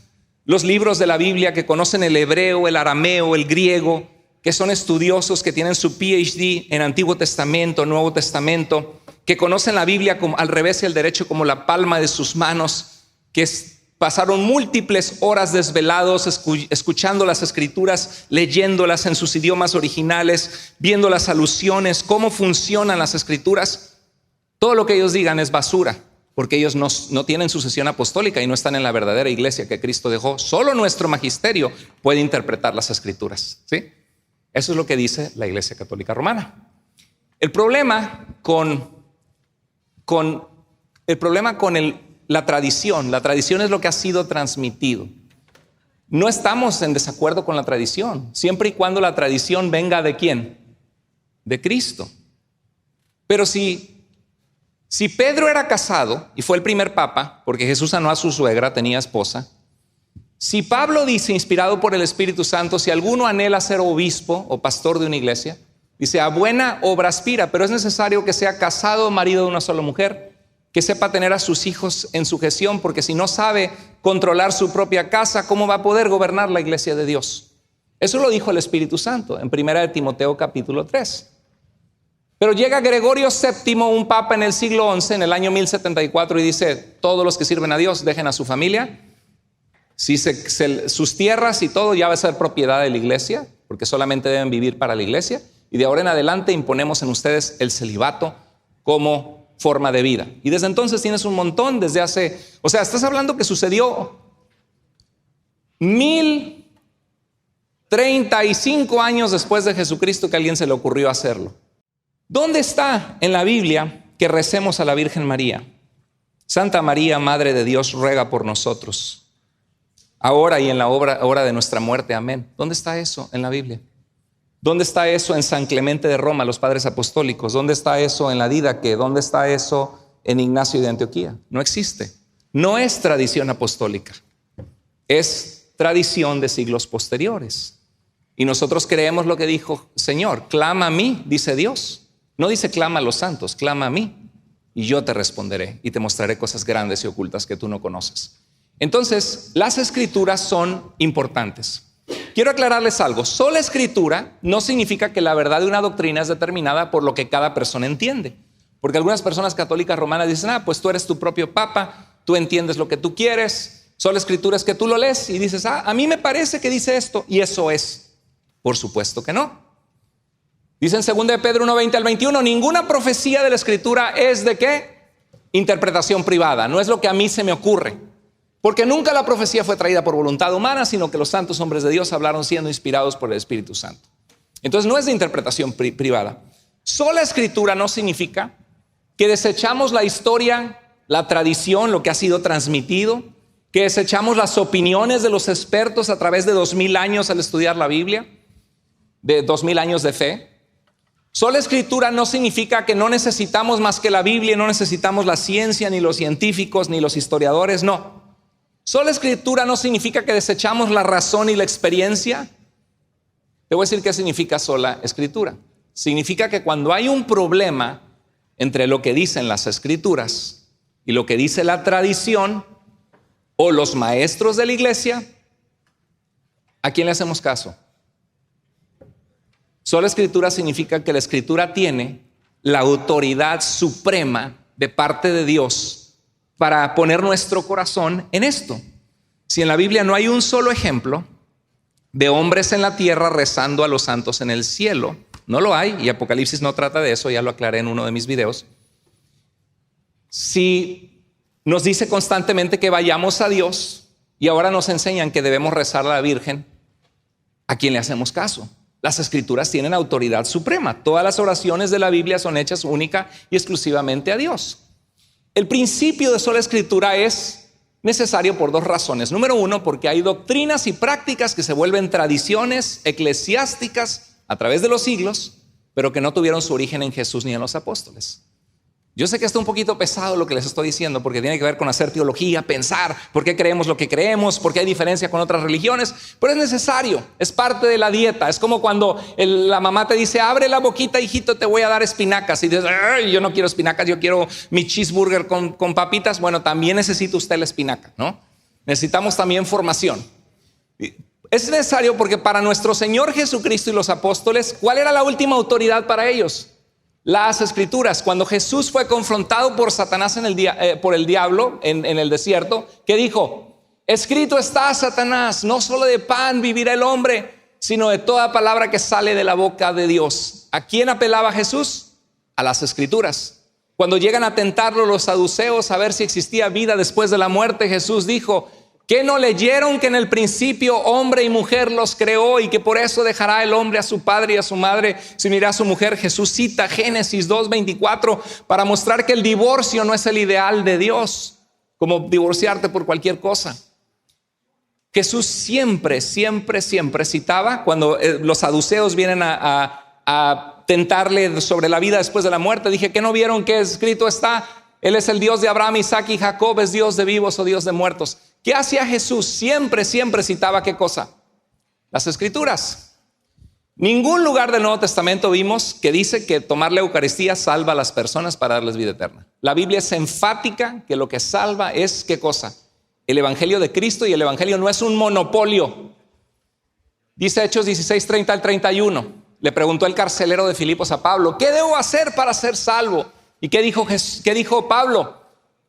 los libros de la Biblia, que conocen el hebreo, el arameo, el griego, que son estudiosos, que tienen su PhD en Antiguo Testamento, Nuevo Testamento, que conocen la Biblia como al revés y al derecho como la palma de sus manos, que pasaron múltiples horas desvelados escuchando las Escrituras, leyéndolas en sus idiomas originales, viendo las alusiones, cómo funcionan las Escrituras. Todo lo que ellos digan es basura, porque ellos no tienen sucesión apostólica y no están en la verdadera iglesia que Cristo dejó. Solo nuestro magisterio puede interpretar las Escrituras, ¿sí? Eso es lo que dice la Iglesia Católica Romana. El problema con la tradición es lo que ha sido transmitido. No estamos en desacuerdo con la tradición, siempre y cuando la tradición venga ¿de quién? De Cristo. Pero si Pedro era casado y fue el primer papa, porque Jesús sanó a su suegra, tenía esposa. Si Pablo dice, inspirado por el Espíritu Santo, si alguno anhela ser obispo o pastor de una iglesia, dice: a buena obra aspira, pero es necesario que sea casado o marido de una sola mujer, que sepa tener a sus hijos en sujeción, porque si no sabe controlar su propia casa, ¿cómo va a poder gobernar la iglesia de Dios? Eso lo dijo el Espíritu Santo en 1 Timoteo capítulo 3. Pero llega Gregorio VII, un papa en el siglo XI, en el año 1074, y dice: todos los que sirven a Dios dejen a su familia, sus tierras y todo ya va a ser propiedad de la iglesia, porque solamente deben vivir para la iglesia, y de ahora en adelante imponemos en ustedes el celibato como forma de vida. Y desde entonces tienes un montón, estás hablando que sucedió 1035 años después de Jesucristo que a alguien se le ocurrió hacerlo. ¿Dónde está en la Biblia que recemos a la Virgen María? Santa María, Madre de Dios, ruega por nosotros, ahora y en la hora de nuestra muerte. Amén. ¿Dónde está eso en la Biblia? ¿Dónde está eso en San Clemente de Roma, los padres apostólicos? ¿Dónde está eso en la Didache? ¿Dónde está eso en Ignacio de Antioquía? No existe. No es tradición apostólica. Es tradición de siglos posteriores. Y nosotros creemos lo que dijo Señor: clama a mí, dice Dios. No dice clama a los santos, clama a mí y yo te responderé y te mostraré cosas grandes y ocultas que tú no conoces. Entonces, las Escrituras son importantes. Quiero aclararles algo: sola escritura no significa que la verdad de una doctrina es determinada por lo que cada persona entiende. Porque algunas personas católicas romanas dicen: pues tú eres tu propio papa, tú entiendes lo que tú quieres. Sola escritura es que tú lo lees y dices: a mí me parece que dice esto, y eso es. Por supuesto que no. Dice en 2 de Pedro 1:20 al 21, ninguna profecía de la Escritura es ¿de qué? Interpretación privada, no es lo que a mí se me ocurre. Porque nunca la profecía fue traída por voluntad humana, sino que los santos hombres de Dios hablaron siendo inspirados por el Espíritu Santo. Entonces no es de interpretación privada. Sola escritura no significa que desechamos la historia, la tradición, lo que ha sido transmitido, que desechamos las opiniones de los expertos a través de 2000 años al estudiar la Biblia, de 2000 años de fe. Sola escritura no significa que no necesitamos más que la Biblia, no necesitamos la ciencia, ni los científicos, ni los historiadores, no. Sola escritura no significa que desechamos la razón y la experiencia. Te voy a decir qué significa sola escritura. Significa que cuando hay un problema entre lo que dicen las escrituras y lo que dice la tradición o los maestros de la iglesia, ¿a quién le hacemos caso? Sola escritura significa que la escritura tiene la autoridad suprema de parte de Dios para poner nuestro corazón en esto. Si en la Biblia no hay un solo ejemplo de hombres en la tierra rezando a los santos en el cielo, no lo hay, y Apocalipsis no trata de eso, ya lo aclaré en uno de mis videos. Si nos dice constantemente que vayamos a Dios y ahora nos enseñan que debemos rezar a la Virgen, ¿a quién le hacemos caso? Las escrituras tienen autoridad suprema. Todas las oraciones de la Biblia son hechas única y exclusivamente a Dios. El principio de sola escritura es necesario por dos razones. Número uno, porque hay doctrinas y prácticas que se vuelven tradiciones eclesiásticas a través de los siglos, pero que no tuvieron su origen en Jesús ni en los apóstoles. Yo sé que está un poquito pesado lo que les estoy diciendo, porque tiene que ver con hacer teología, pensar por qué creemos lo que creemos, por qué hay diferencia con otras religiones, pero es necesario, es parte de la dieta. Es como cuando la mamá te dice, abre la boquita, hijito, te voy a dar espinacas, y dices, yo no quiero espinacas, yo quiero mi cheeseburger con papitas. Bueno, también necesita usted la espinaca, ¿no? Necesitamos también formación. Es necesario porque para nuestro Señor Jesucristo y los apóstoles, ¿cuál era la última autoridad para ellos? Las escrituras. Cuando Jesús fue confrontado por Satanás por el diablo en el desierto, ¿qué dijo? Escrito está, Satanás, no solo de pan vivirá el hombre, sino de toda palabra que sale de la boca de Dios. ¿A quién apelaba Jesús? A las escrituras. Cuando llegan a tentarlo los saduceos a ver si existía vida después de la muerte, Jesús dijo, ¿qué no leyeron que en el principio hombre y mujer los creó y que por eso dejará el hombre a su padre y a su madre, se unirá a su mujer? Jesús cita Génesis 2:24 para mostrar que el divorcio no es el ideal de Dios, como divorciarte por cualquier cosa. Jesús siempre citaba, cuando los saduceos vienen a tentarle sobre la vida después de la muerte, dije, ¿qué no vieron que escrito está? Él es el Dios de Abraham, Isaac y Jacob, es Dios de vivos o Dios de muertos. ¿Qué hacía Jesús? Siempre citaba ¿qué cosa? Las escrituras. Ningún lugar del Nuevo Testamento vimos que dice que tomar la Eucaristía salva a las personas para darles vida eterna. La Biblia es enfática que lo que salva es ¿qué cosa? El Evangelio de Cristo, y el Evangelio no es un monopolio. Dice Hechos 16:30 al 31. Le preguntó el carcelero de Filipos a Pablo, ¿qué debo hacer para ser salvo? ¿Y qué dijo Pablo?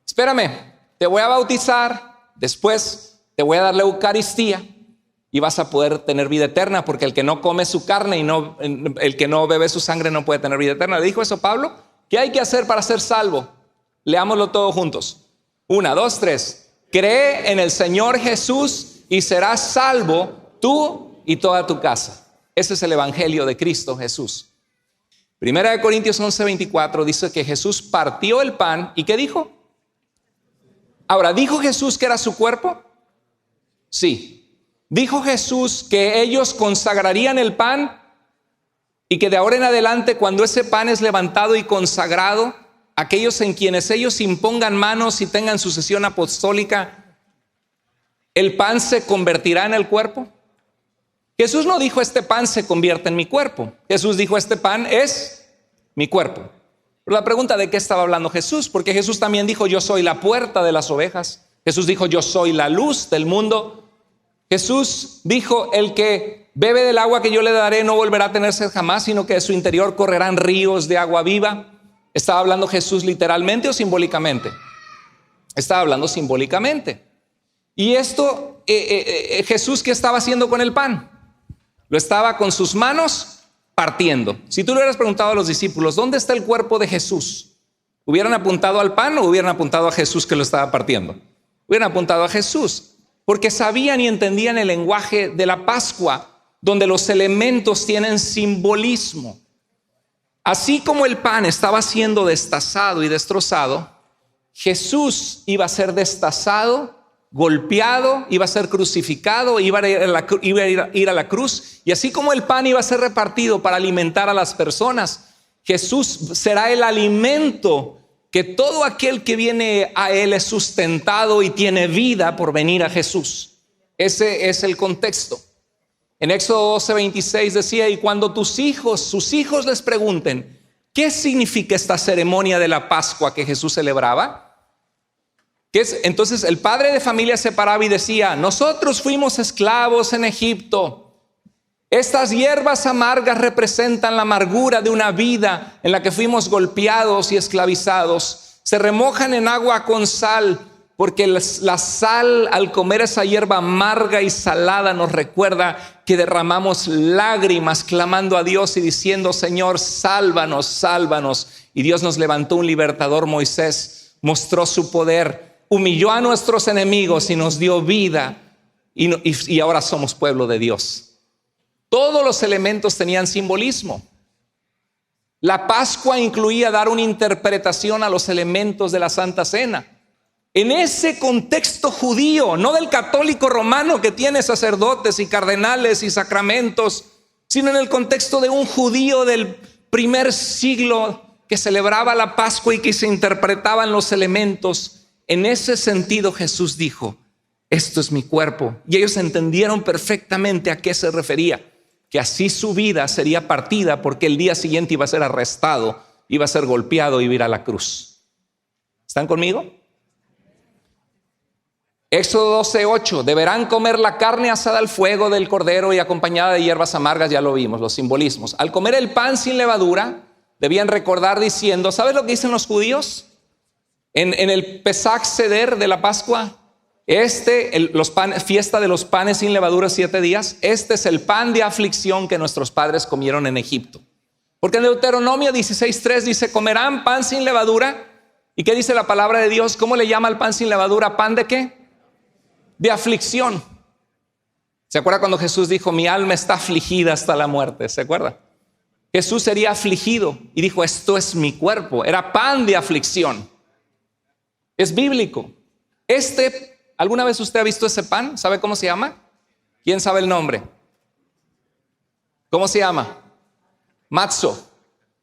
Espérame, te voy a bautizar, después te voy a dar la Eucaristía y vas a poder tener vida eterna, porque el que no come su carne y el que no bebe su sangre no puede tener vida eterna. ¿Le dijo eso Pablo? ¿Qué hay que hacer para ser salvo? Leámoslo todos juntos. 1, 2, 3. Cree en el Señor Jesús y serás salvo tú y toda tu casa. Ese es el Evangelio de Cristo Jesús. Primera de Corintios 11:24 dice que Jesús partió el pan. ¿Y qué dijo? Ahora, ¿dijo Jesús que era su cuerpo? Sí. ¿Dijo Jesús que ellos consagrarían el pan y que de ahora en adelante, cuando ese pan es levantado y consagrado, aquellos en quienes ellos impongan manos y tengan sucesión apostólica, el pan se convertirá en el cuerpo? Jesús no dijo este pan se convierte en mi cuerpo. Jesús dijo este pan es mi cuerpo. Pero la pregunta, ¿de qué estaba hablando Jesús? Porque Jesús también dijo yo soy la puerta de las ovejas. Jesús dijo yo soy la luz del mundo. Jesús dijo el que bebe del agua que yo le daré no volverá a tener sed jamás, sino que de su interior correrán ríos de agua viva. ¿Estaba hablando Jesús literalmente o simbólicamente? Estaba hablando simbólicamente. Y esto, Jesús, ¿qué estaba haciendo con el pan? Lo estaba con sus manos partiendo. Si tú le hubieras preguntado a los discípulos, ¿dónde está el cuerpo de Jesús? ¿Hubieran apuntado al pan o hubieran apuntado a Jesús que lo estaba partiendo? Hubieran apuntado a Jesús, porque sabían y entendían el lenguaje de la Pascua, donde los elementos tienen simbolismo. Así como el pan estaba siendo destazado y destrozado, Jesús iba a ser destazado, golpeado, iba a ser crucificado, iba a ir a la cruz, y así como el pan iba a ser repartido para alimentar a las personas, Jesús será el alimento que todo aquel que viene a Él es sustentado y tiene vida por venir a Jesús. Ese es el contexto. En Éxodo 12:26 decía, y cuando sus hijos les pregunten, ¿qué significa esta ceremonia de la Pascua que Jesús celebraba? Entonces el padre de familia se paraba y decía, nosotros fuimos esclavos en Egipto. Estas hierbas amargas representan la amargura de una vida en la que fuimos golpeados y esclavizados. Se remojan en agua con sal, porque la sal al comer esa hierba amarga y salada nos recuerda que derramamos lágrimas clamando a Dios y diciendo, Señor, sálvanos, sálvanos. Y Dios nos levantó un libertador, Moisés, mostró su poder, humilló a nuestros enemigos y nos dio vida y ahora somos pueblo de Dios. Todos los elementos tenían simbolismo. La Pascua incluía dar una interpretación a los elementos de la Santa Cena. En ese contexto judío, no del católico romano que tiene sacerdotes y cardenales y sacramentos, sino en el contexto de un judío del primer siglo que celebraba la Pascua y que se interpretaban los elementos. En ese sentido Jesús dijo, esto es mi cuerpo. Y ellos entendieron perfectamente a qué se refería, que así su vida sería partida porque el día siguiente iba a ser arrestado, iba a ser golpeado y ir a la cruz. ¿Están conmigo? Éxodo 12:8, deberán comer la carne asada al fuego del cordero y acompañada de hierbas amargas, ya lo vimos, los simbolismos. Al comer el pan sin levadura, debían recordar diciendo, ¿sabes lo que dicen los judíos? En el Pesach Seder de la Pascua, fiesta de los panes sin levadura 7 días, este es el pan de aflicción que nuestros padres comieron en Egipto. Porque en Deuteronomio 16:3 dice, comerán pan sin levadura. ¿Y qué dice la palabra de Dios? ¿Cómo le llama al pan sin levadura? ¿Pan de qué? De aflicción. ¿Se acuerda cuando Jesús dijo, mi alma está afligida hasta la muerte? ¿Se acuerda? Jesús sería afligido y dijo, esto es mi cuerpo. Era pan de aflicción. Es bíblico. ¿Alguna vez usted ha visto ese pan? ¿Sabe cómo se llama? ¿Quién sabe el nombre? ¿Cómo se llama? Matzo.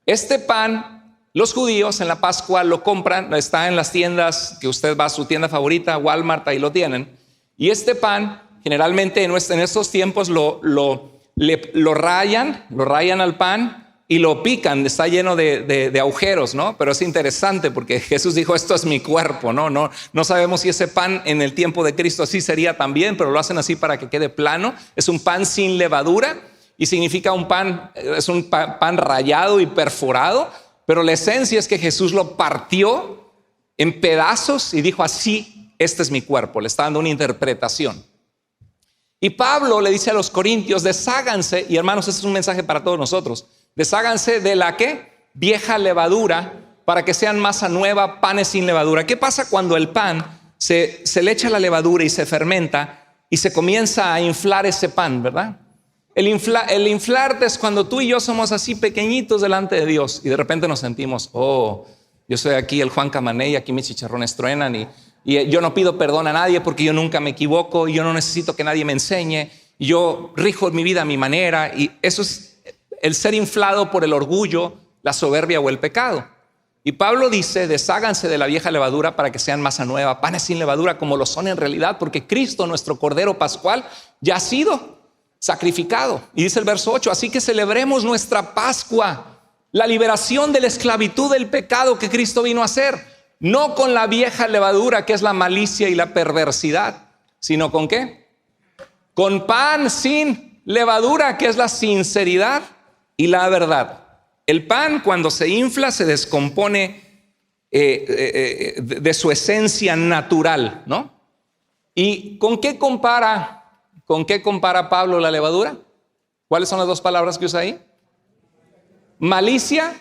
Este pan, los judíos en la Pascua lo compran, está en las tiendas que usted va a su tienda favorita, Walmart, ahí lo tienen. Y este pan, generalmente en estos tiempos lo rayan al pan y lo pican, está lleno de agujeros, ¿no? Pero es interesante porque Jesús dijo, esto es mi cuerpo, ¿no? No sabemos si ese pan en el tiempo de Cristo así sería también, pero lo hacen así para que quede plano. Es un pan sin levadura y significa es un pan rallado y perforado, pero la esencia es que Jesús lo partió en pedazos y dijo así, este es mi cuerpo, le está dando una interpretación. Y Pablo le dice a los corintios, desháganse, y hermanos, este es un mensaje para todos nosotros, desháganse de la ¿qué? Vieja levadura para que sean masa nueva, panes sin levadura. ¿Qué pasa cuando el pan se le echa la levadura y se fermenta y se comienza a inflar ese pan, verdad? El inflarte es cuando tú y yo somos así pequeñitos delante de Dios y de repente nos sentimos, oh, yo soy aquí el Juan Camané y aquí mis chicharrones truenan y yo no pido perdón a nadie porque yo nunca me equivoco y yo no necesito que nadie me enseñe y yo rijo mi vida a mi manera. Y eso es el ser inflado por el orgullo, la soberbia o el pecado. Y Pablo dice, desháganse de la vieja levadura para que sean masa nueva, panes sin levadura como lo son en realidad, porque Cristo, nuestro Cordero Pascual, ya ha sido sacrificado. Y dice el verso 8, así que celebremos nuestra Pascua, la liberación de la esclavitud del pecado que Cristo vino a hacer. No con la vieja levadura que es la malicia y la perversidad, sino ¿con qué? Con pan sin levadura que es la sinceridad y la verdad. El pan cuando se infla se descompone de su esencia natural, ¿no? ¿Y con qué compara Pablo la levadura? ¿Cuáles son las dos palabras que usa ahí? Malicia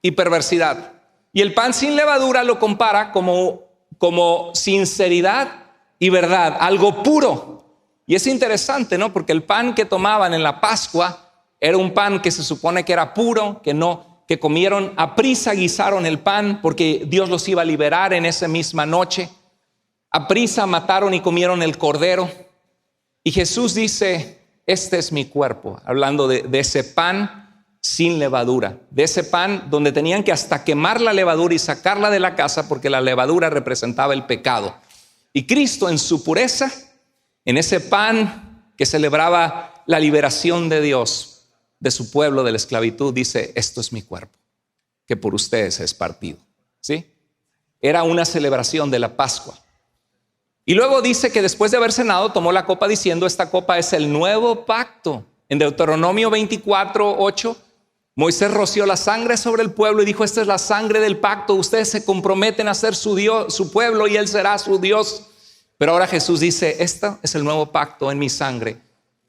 y perversidad. Y el pan sin levadura lo compara como sinceridad y verdad, algo puro. Y es interesante, ¿no? Porque el pan que tomaban en la Pascua era un pan que se supone que era puro, que comieron a prisa, guisaron el pan porque Dios los iba a liberar en esa misma noche. A prisa mataron y comieron el cordero. Y Jesús dice, este es mi cuerpo, hablando de ese pan sin levadura. De ese pan donde tenían que hasta quemar la levadura y sacarla de la casa porque la levadura representaba el pecado. Y Cristo en su pureza, en ese pan que celebraba la liberación de Dios, de su pueblo de la esclavitud, dice: esto es mi cuerpo, que por ustedes es partido. ¿Sí? Era una celebración de la Pascua. Y luego dice que después de haber cenado, tomó la copa diciendo: esta copa es el nuevo pacto. En Deuteronomio 24:8, Moisés roció la sangre sobre el pueblo y dijo: esta es la sangre del pacto. Ustedes se comprometen a ser su Dios, su pueblo, y Él será su Dios. Pero ahora Jesús dice: este es el nuevo pacto en mi sangre,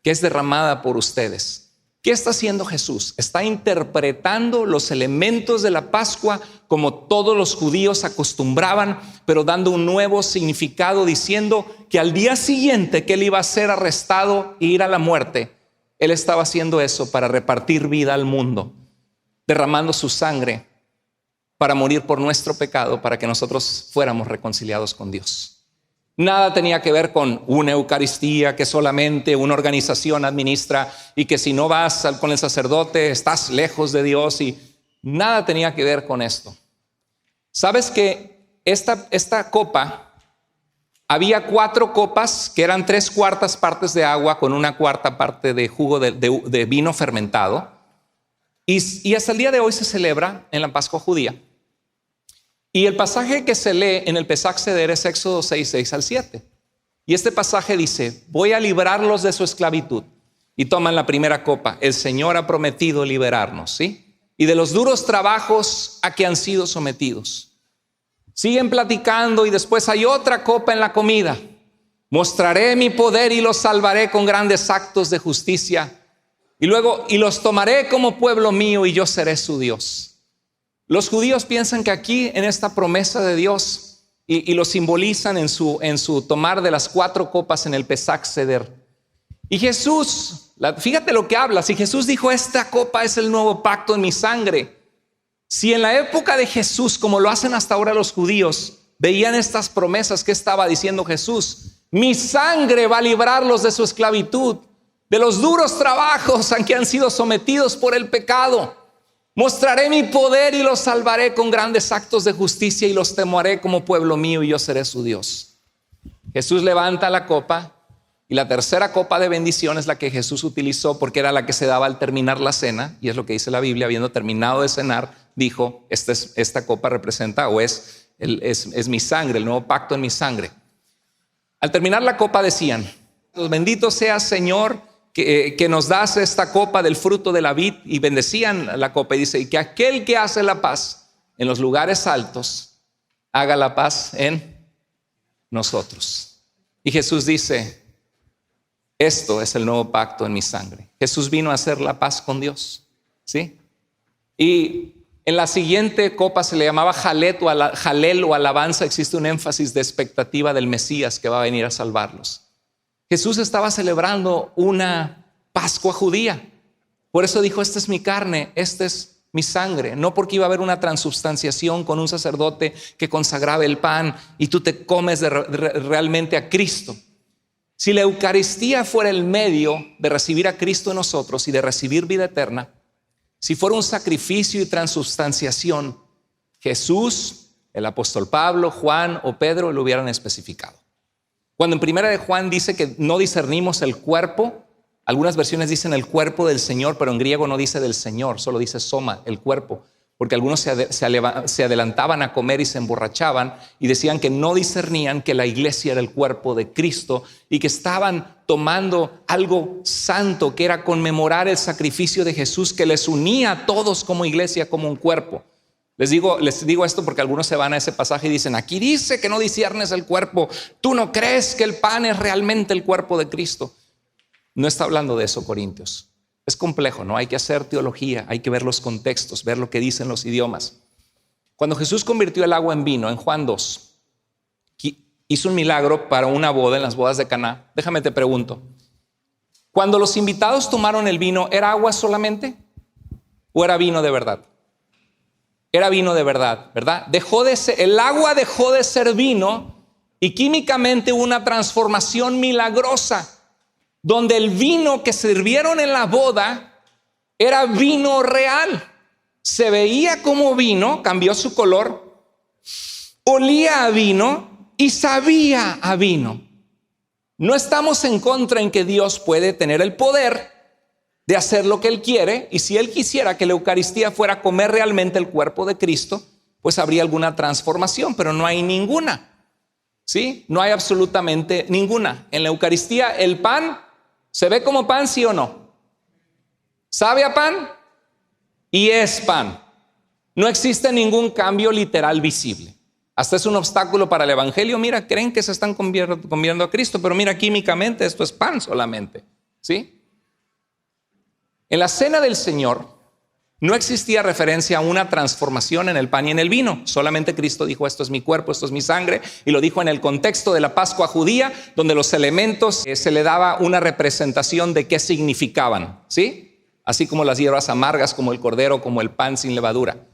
que es derramada por ustedes. ¿Qué está haciendo Jesús? Está interpretando los elementos de la Pascua como todos los judíos acostumbraban, pero dando un nuevo significado, diciendo que al día siguiente que Él iba a ser arrestado e ir a la muerte, Él estaba haciendo eso para repartir vida al mundo, derramando su sangre para morir por nuestro pecado, para que nosotros fuéramos reconciliados con Dios. Nada tenía que ver con una Eucaristía que solamente una organización administra y que si no vas con el sacerdote estás lejos de Dios, y nada tenía que ver con esto. ¿Sabes que esta copa, había 4 copas que eran 3/4 partes de agua con 1/4 parte de jugo de vino fermentado? Y hasta el día de hoy se celebra en la Pascua judía. Y el pasaje que se lee en el Pesach Seder es Éxodo 6:6-7. Y este pasaje dice: voy a librarlos de su esclavitud. Y toman la primera copa. El Señor ha prometido liberarnos, ¿sí? Y de los duros trabajos a que han sido sometidos. Siguen platicando y después hay otra copa en la comida. Mostraré mi poder y los salvaré con grandes actos de justicia. Y luego, y los tomaré como pueblo mío y yo seré su Dios. Los judíos piensan que aquí en esta promesa de Dios y lo simbolizan en su tomar de las 4 copas en el Pesach Seder. Y Jesús, fíjate lo que habla. Si Jesús dijo: esta copa es el nuevo pacto en mi sangre. Si en la época de Jesús, como lo hacen hasta ahora los judíos, veían estas promesas, ¿qué estaba diciendo Jesús? Mi sangre va a librarlos de su esclavitud, de los duros trabajos a que han sido sometidos por el pecado. Mostraré mi poder y los salvaré con grandes actos de justicia y los tomaré como pueblo mío y yo seré su Dios. Jesús levanta la copa y la tercera copa de bendición es la que Jesús utilizó porque era la que se daba al terminar la cena, y es lo que dice la Biblia: habiendo terminado de cenar, dijo: esta copa representa o es mi sangre, el nuevo pacto en mi sangre. Al terminar la copa decían: bendito seas, Señor, que nos das esta copa del fruto de la vid. Y bendecían la copa y dice: y que aquel que hace la paz en los lugares altos haga la paz en nosotros. Y Jesús dice: esto es el nuevo pacto en mi sangre. Jesús vino a hacer la paz con Dios, ¿sí? Y en la siguiente copa se le llamaba jalel o alabanza. Existe un énfasis de expectativa del Mesías que va a venir a salvarlos. Jesús estaba celebrando una Pascua judía. Por eso dijo: esta es mi carne, esta es mi sangre. No porque iba a haber una transubstanciación con un sacerdote que consagraba el pan y tú te comes realmente a Cristo. Si la Eucaristía fuera el medio de recibir a Cristo en nosotros y de recibir vida eterna, si fuera un sacrificio y transubstanciación, Jesús, el apóstol Pablo, Juan o Pedro lo hubieran especificado. Cuando en primera de Juan dice que no discernimos el cuerpo, algunas versiones dicen el cuerpo del Señor, pero en griego no dice del Señor, solo dice soma, el cuerpo, porque algunos se adelantaban a comer y se emborrachaban y decían que no discernían que la iglesia era el cuerpo de Cristo y que estaban tomando algo santo, que era conmemorar el sacrificio de Jesús que les unía a todos como iglesia, como un cuerpo. Les digo esto porque algunos se van a ese pasaje y dicen: aquí dice que no disciernes el cuerpo, ¿tú no crees que el pan es realmente el cuerpo de Cristo? No está hablando de eso, Corintios. Es complejo, ¿no? Hay que hacer teología, hay que ver los contextos, ver lo que dicen los idiomas. Cuando Jesús convirtió el agua en vino en Juan 2, hizo un milagro para una boda en las bodas de Caná. Déjame te pregunto, cuando los invitados tomaron el vino, ¿era agua solamente o era vino de verdad? Era vino de verdad, ¿verdad? El agua dejó de ser vino y químicamente hubo una transformación milagrosa donde el vino que sirvieron en la boda Era vino real. Se veía como vino, cambió su color, olía a vino y sabía a vino. No estamos en contra en que Dios puede tener el poder de hacer lo que Él quiere, y si Él quisiera que la Eucaristía fuera a comer realmente el cuerpo de Cristo, pues habría alguna transformación, pero no hay ninguna. ¿Sí? No hay absolutamente ninguna. En la Eucaristía el pan se ve como pan, ¿sí o no? ¿Sabe a pan? Y es pan. No existe ningún cambio literal visible. Hasta es un obstáculo para el evangelio. Mira, creen que se están convirtiendo a Cristo, pero mira, químicamente esto es pan solamente. ¿Sí? En la cena del Señor no existía referencia a una transformación en el pan y en el vino. Solamente Cristo dijo: esto es mi cuerpo, esto es mi sangre. Y lo dijo en el contexto de la Pascua judía, donde los elementos se le daba una representación de qué significaban. ¿Sí? Así como las hierbas amargas, como el cordero, como el pan sin levadura.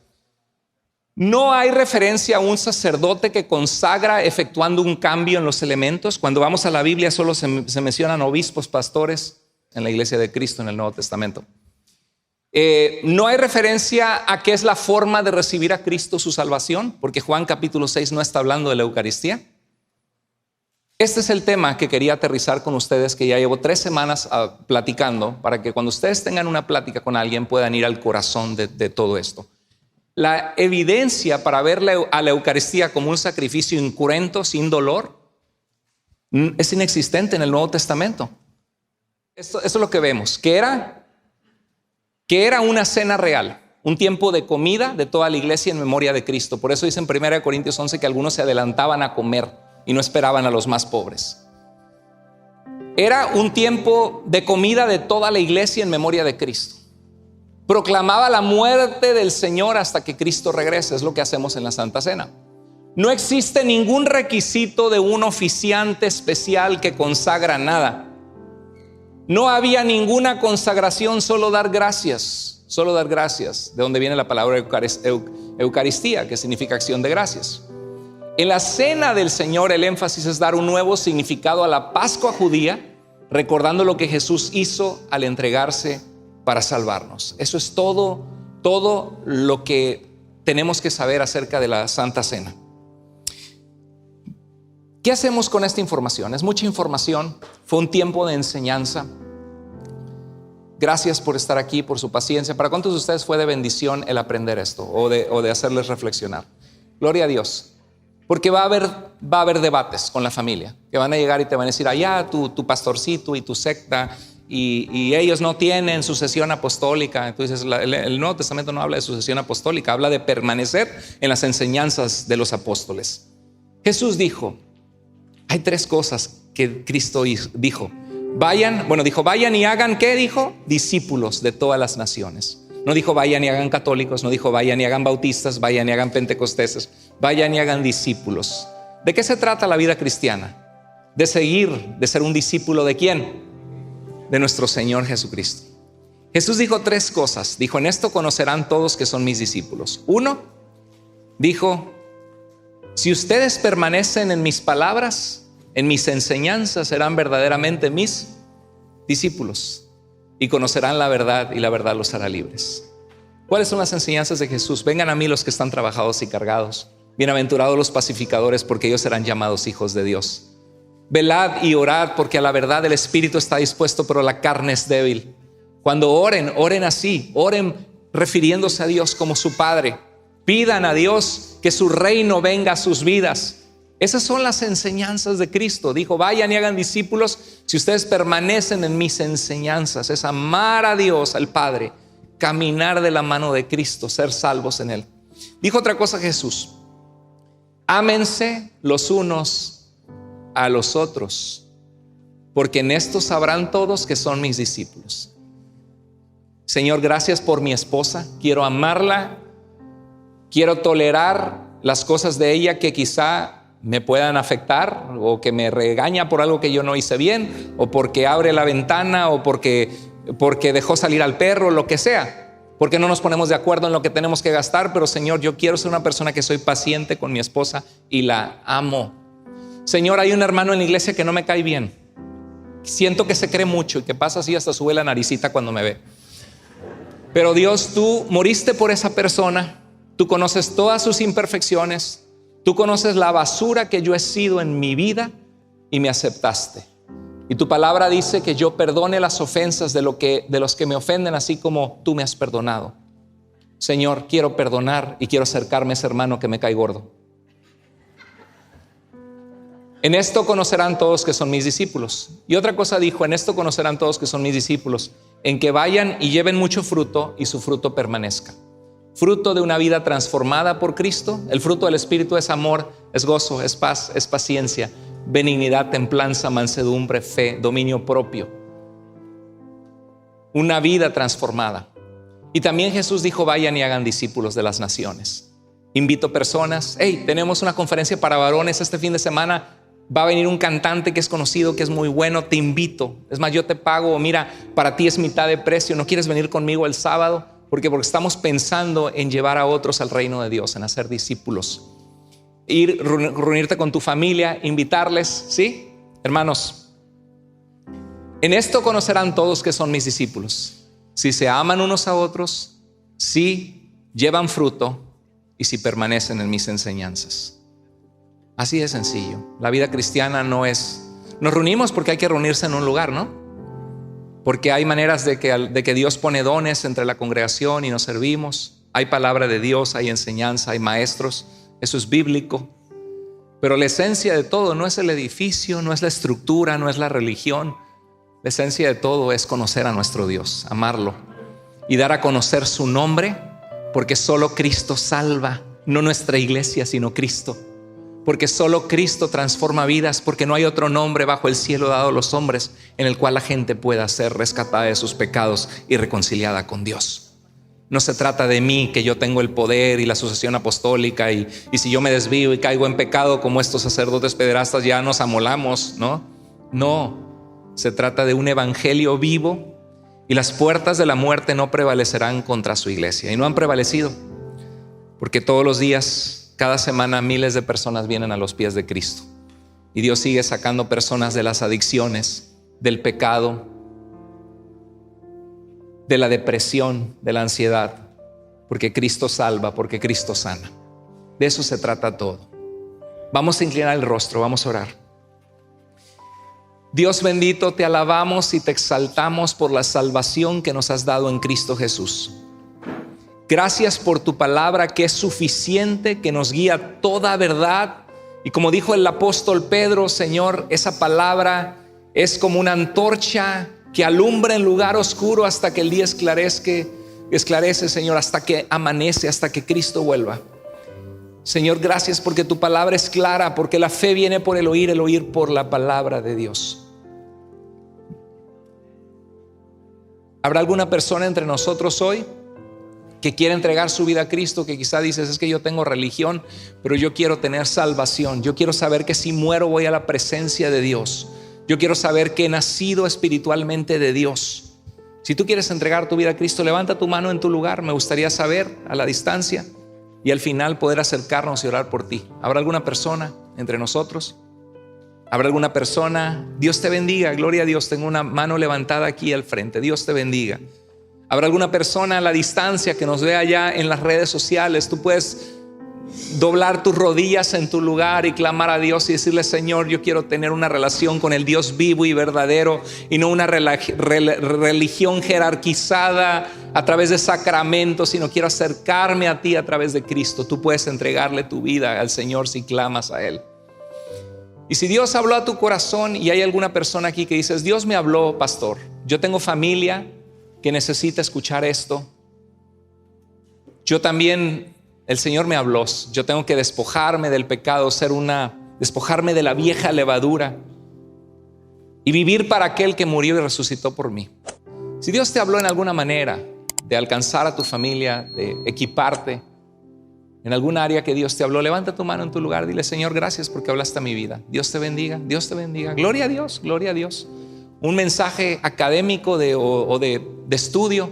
No hay referencia a un sacerdote que consagra efectuando un cambio en los elementos. Cuando vamos a la Biblia solo se mencionan obispos, pastores en la iglesia de Cristo en el Nuevo Testamento. No hay referencia a qué es la forma de recibir a Cristo su salvación, porque Juan capítulo 6 no está hablando de la Eucaristía. Este es el tema que quería aterrizar con ustedes, que ya llevo 3 semanas platicando, para que cuando ustedes tengan una plática con alguien puedan ir al corazón de todo esto. La evidencia para ver a la Eucaristía como un sacrificio incruento, sin dolor, es inexistente en el Nuevo Testamento. Esto es lo que vemos, que era una cena real, un tiempo de comida de toda la iglesia en memoria de Cristo. Por eso dice en 1 Corintios 11 que algunos se adelantaban a comer y no esperaban a los más pobres. Era un tiempo de comida de toda la iglesia en memoria de Cristo. Proclamaba la muerte del Señor hasta que Cristo regrese. Es lo que hacemos en la Santa Cena. No existe ningún requisito de un oficiante especial que consagra nada. No había ninguna consagración, solo dar gracias. Solo dar gracias, de donde viene la palabra Eucaristía, que significa acción de gracias. En la cena del Señor el énfasis es dar un nuevo significado a la Pascua judía, recordando lo que Jesús hizo al entregarse para salvarnos. Eso es todo lo que tenemos que saber acerca de la Santa Cena. ¿Qué hacemos con esta información? Es mucha información, fue un tiempo de enseñanza. Gracias por estar aquí, por su paciencia. ¿Para cuántos de ustedes fue de bendición el aprender esto o de hacerles reflexionar? Gloria a Dios. Porque va a haber debates con la familia, que van a llegar y te van a decir: allá tu pastorcito y tu secta, y ellos no tienen sucesión apostólica. Entonces el Nuevo Testamento no habla de sucesión apostólica, habla de permanecer en las enseñanzas de los apóstoles. Jesús dijo, hay 3 cosas que Cristo dijo. Vayan y hagan, ¿qué dijo? Discípulos de todas las naciones. No dijo vayan y hagan católicos, no dijo vayan y hagan bautistas, vayan y hagan pentecosteses, vayan y hagan discípulos. ¿De qué se trata la vida cristiana? De ser un discípulo ¿de quién? De nuestro Señor Jesucristo. Jesús dijo 3 cosas. Dijo: en esto conocerán todos que son mis discípulos. 1, dijo: si ustedes permanecen en mis palabras, en mis enseñanzas, serán verdaderamente mis discípulos y conocerán la verdad, y la verdad los hará libres. ¿Cuáles son las enseñanzas de Jesús? Vengan a mí los que están trabajados y cargados. Bienaventurados los pacificadores, porque ellos serán llamados hijos de Dios. Velad y orad, porque a la verdad el espíritu está dispuesto, pero la carne es débil. Cuando oren así, oren refiriéndose a Dios como su Padre. Pidan a Dios que su reino venga a sus vidas. Esas son las enseñanzas de Cristo. Dijo: vayan y hagan discípulos si ustedes permanecen en mis enseñanzas. Es amar a Dios, al Padre, caminar de la mano de Cristo, ser salvos en Él. Dijo otra cosa Jesús: ámense los unos a los otros, porque en esto sabrán todos que son mis discípulos. Señor, gracias por mi esposa. Quiero amarla, quiero tolerar las cosas de ella que quizá me puedan afectar, o que me regaña por algo que yo no hice bien, o porque abre la ventana, o porque dejó salir al perro, lo que sea, porque no nos ponemos de acuerdo en lo que tenemos que gastar. Pero Señor, yo quiero ser una persona que soy paciente con mi esposa y la amo. Señor, hay un hermano en la iglesia que no me cae bien, siento que se cree mucho y que pasa así, hasta sube la naricita cuando me ve. Pero Dios, tú moriste por esa persona, tú conoces todas sus imperfecciones, tú conoces la basura que yo he sido en mi vida y me aceptaste. Y tu palabra dice que yo perdone las ofensas de los que me ofenden, así como tú me has perdonado. Señor, quiero perdonar y quiero acercarme a ese hermano que me cae gordo. En esto conocerán todos que son mis discípulos. Y otra cosa dijo, en esto conocerán todos que son mis discípulos, en que vayan y lleven mucho fruto y su fruto permanezca. Fruto de una vida transformada por Cristo. El fruto del Espíritu es amor, es gozo, es paz, es paciencia, benignidad, templanza, mansedumbre, fe, dominio propio. Una vida transformada. Y también Jesús dijo, vayan y hagan discípulos de las naciones. Invito personas, tenemos una conferencia para varones este fin de semana, va a venir un cantante que es conocido, que es muy bueno, te invito. Es más, yo te pago, mira, para ti es mitad de precio, ¿no quieres venir conmigo el sábado? Porque estamos pensando en llevar a otros al reino de Dios, en hacer discípulos. Reunirte con tu familia, invitarles, ¿sí? Hermanos, en esto conocerán todos que son mis discípulos. Si se aman unos a otros, si llevan fruto y si permanecen en mis enseñanzas. Así de sencillo. La vida cristiana no es... Nos reunimos porque hay que reunirse en un lugar, ¿no? Porque hay maneras de que Dios pone dones entre la congregación y nos servimos. Hay palabra de Dios, hay enseñanza, hay maestros. Eso es bíblico. Pero la esencia de todo no es el edificio, no es la estructura, no es la religión. La esencia de todo es conocer a nuestro Dios, amarlo y dar a conocer su nombre, porque solo Cristo salva, no nuestra iglesia, sino Cristo. Porque solo Cristo transforma vidas, porque no hay otro nombre bajo el cielo dado a los hombres en el cual la gente pueda ser rescatada de sus pecados y reconciliada con Dios. No se trata de mí, que yo tengo el poder y la sucesión apostólica y si yo me desvío y caigo en pecado como estos sacerdotes pederastas ya nos amolamos, ¿no? No. Se trata de un evangelio vivo y las puertas de la muerte no prevalecerán contra su iglesia. Y no han prevalecido, porque todos los días, cada semana, miles de personas vienen a los pies de Cristo. Y Dios sigue sacando personas de las adicciones, del pecado, de la depresión, de la ansiedad, porque Cristo salva, porque Cristo sana. De eso se trata todo. Vamos a inclinar el rostro, vamos a orar. Dios bendito, te alabamos y te exaltamos por la salvación que nos has dado en Cristo Jesús. Gracias por tu palabra que es suficiente, que nos guía toda verdad. Y como dijo el apóstol Pedro, Señor, esa palabra es como una antorcha que alumbra en lugar oscuro hasta que el día esclarece, Señor, hasta que amanece, hasta que Cristo vuelva. Señor, gracias porque tu palabra es clara, porque la fe viene por el oír por la palabra de Dios. ¿Habrá alguna persona entre nosotros hoy que quiere entregar su vida a Cristo, que quizá dices, es que yo tengo religión, pero yo quiero tener salvación? Yo quiero saber que si muero voy a la presencia de Dios. Yo quiero saber que he nacido espiritualmente de Dios. Si tú quieres entregar tu vida a Cristo, levanta tu mano en tu lugar. Me gustaría saber a la distancia y al final poder acercarnos y orar por ti. ¿Habrá alguna persona entre nosotros? ¿Habrá alguna persona? Dios te bendiga, gloria a Dios. Tengo una mano levantada aquí al frente. Dios te bendiga. ¿Habrá alguna persona a la distancia que nos vea allá en las redes sociales? Tú puedes doblar tus rodillas en tu lugar y clamar a Dios y decirle, Señor, yo quiero tener una relación con el Dios vivo y verdadero y no una religión jerarquizada a través de sacramentos, sino quiero acercarme a ti a través de Cristo. Tú puedes entregarle tu vida al Señor si clamas a Él. Y si Dios habló a tu corazón y hay alguna persona aquí que dices, Dios me habló, pastor, yo tengo familia que necesita escuchar esto. Yo también, el Señor me habló, yo tengo que despojarme del pecado, despojarme de la vieja levadura y vivir para aquel que murió y resucitó por mí. Si Dios te habló en alguna manera de alcanzar a tu familia, de equiparte en algún área que Dios te habló, levanta tu mano en tu lugar, dile, Señor, gracias porque hablaste a mi vida. Dios te bendiga, Dios te bendiga. Gloria a Dios, gloria a Dios. Un mensaje académico o de estudio,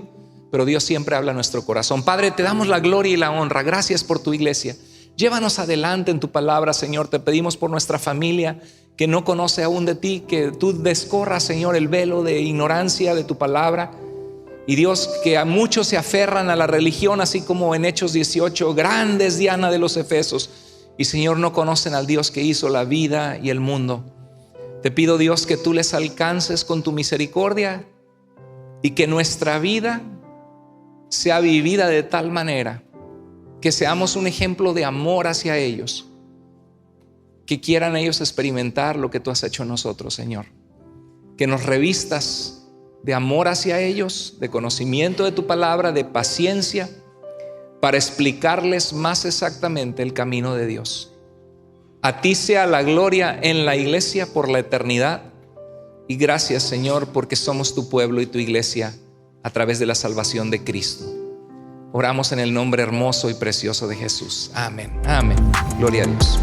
pero Dios siempre habla a nuestro corazón. Padre, te damos la gloria y la honra. Gracias por tu iglesia. Llévanos adelante en tu palabra, Señor. Te pedimos por nuestra familia que no conoce aún de ti, que tú descorras, Señor, el velo de ignorancia de tu palabra Y Dios, que a muchos se aferran a la religión, así como en Hechos 18, grandes Diana de los Efesos, y Señor, no conocen al Dios que hizo la vida y el mundo. Te pido, Dios, que tú les alcances con tu misericordia y que nuestra vida sea vivida de tal manera que seamos un ejemplo de amor hacia ellos, que quieran ellos experimentar lo que tú has hecho en nosotros, Señor. Que nos revistas de amor hacia ellos, de conocimiento de tu palabra, de paciencia, para explicarles más exactamente el camino de Dios. A ti sea la gloria en la iglesia por la eternidad. Y gracias, Señor, porque somos tu pueblo y tu iglesia a través de la salvación de Cristo. Oramos en el nombre hermoso y precioso de Jesús. Amén. Amén. Gloria a Dios.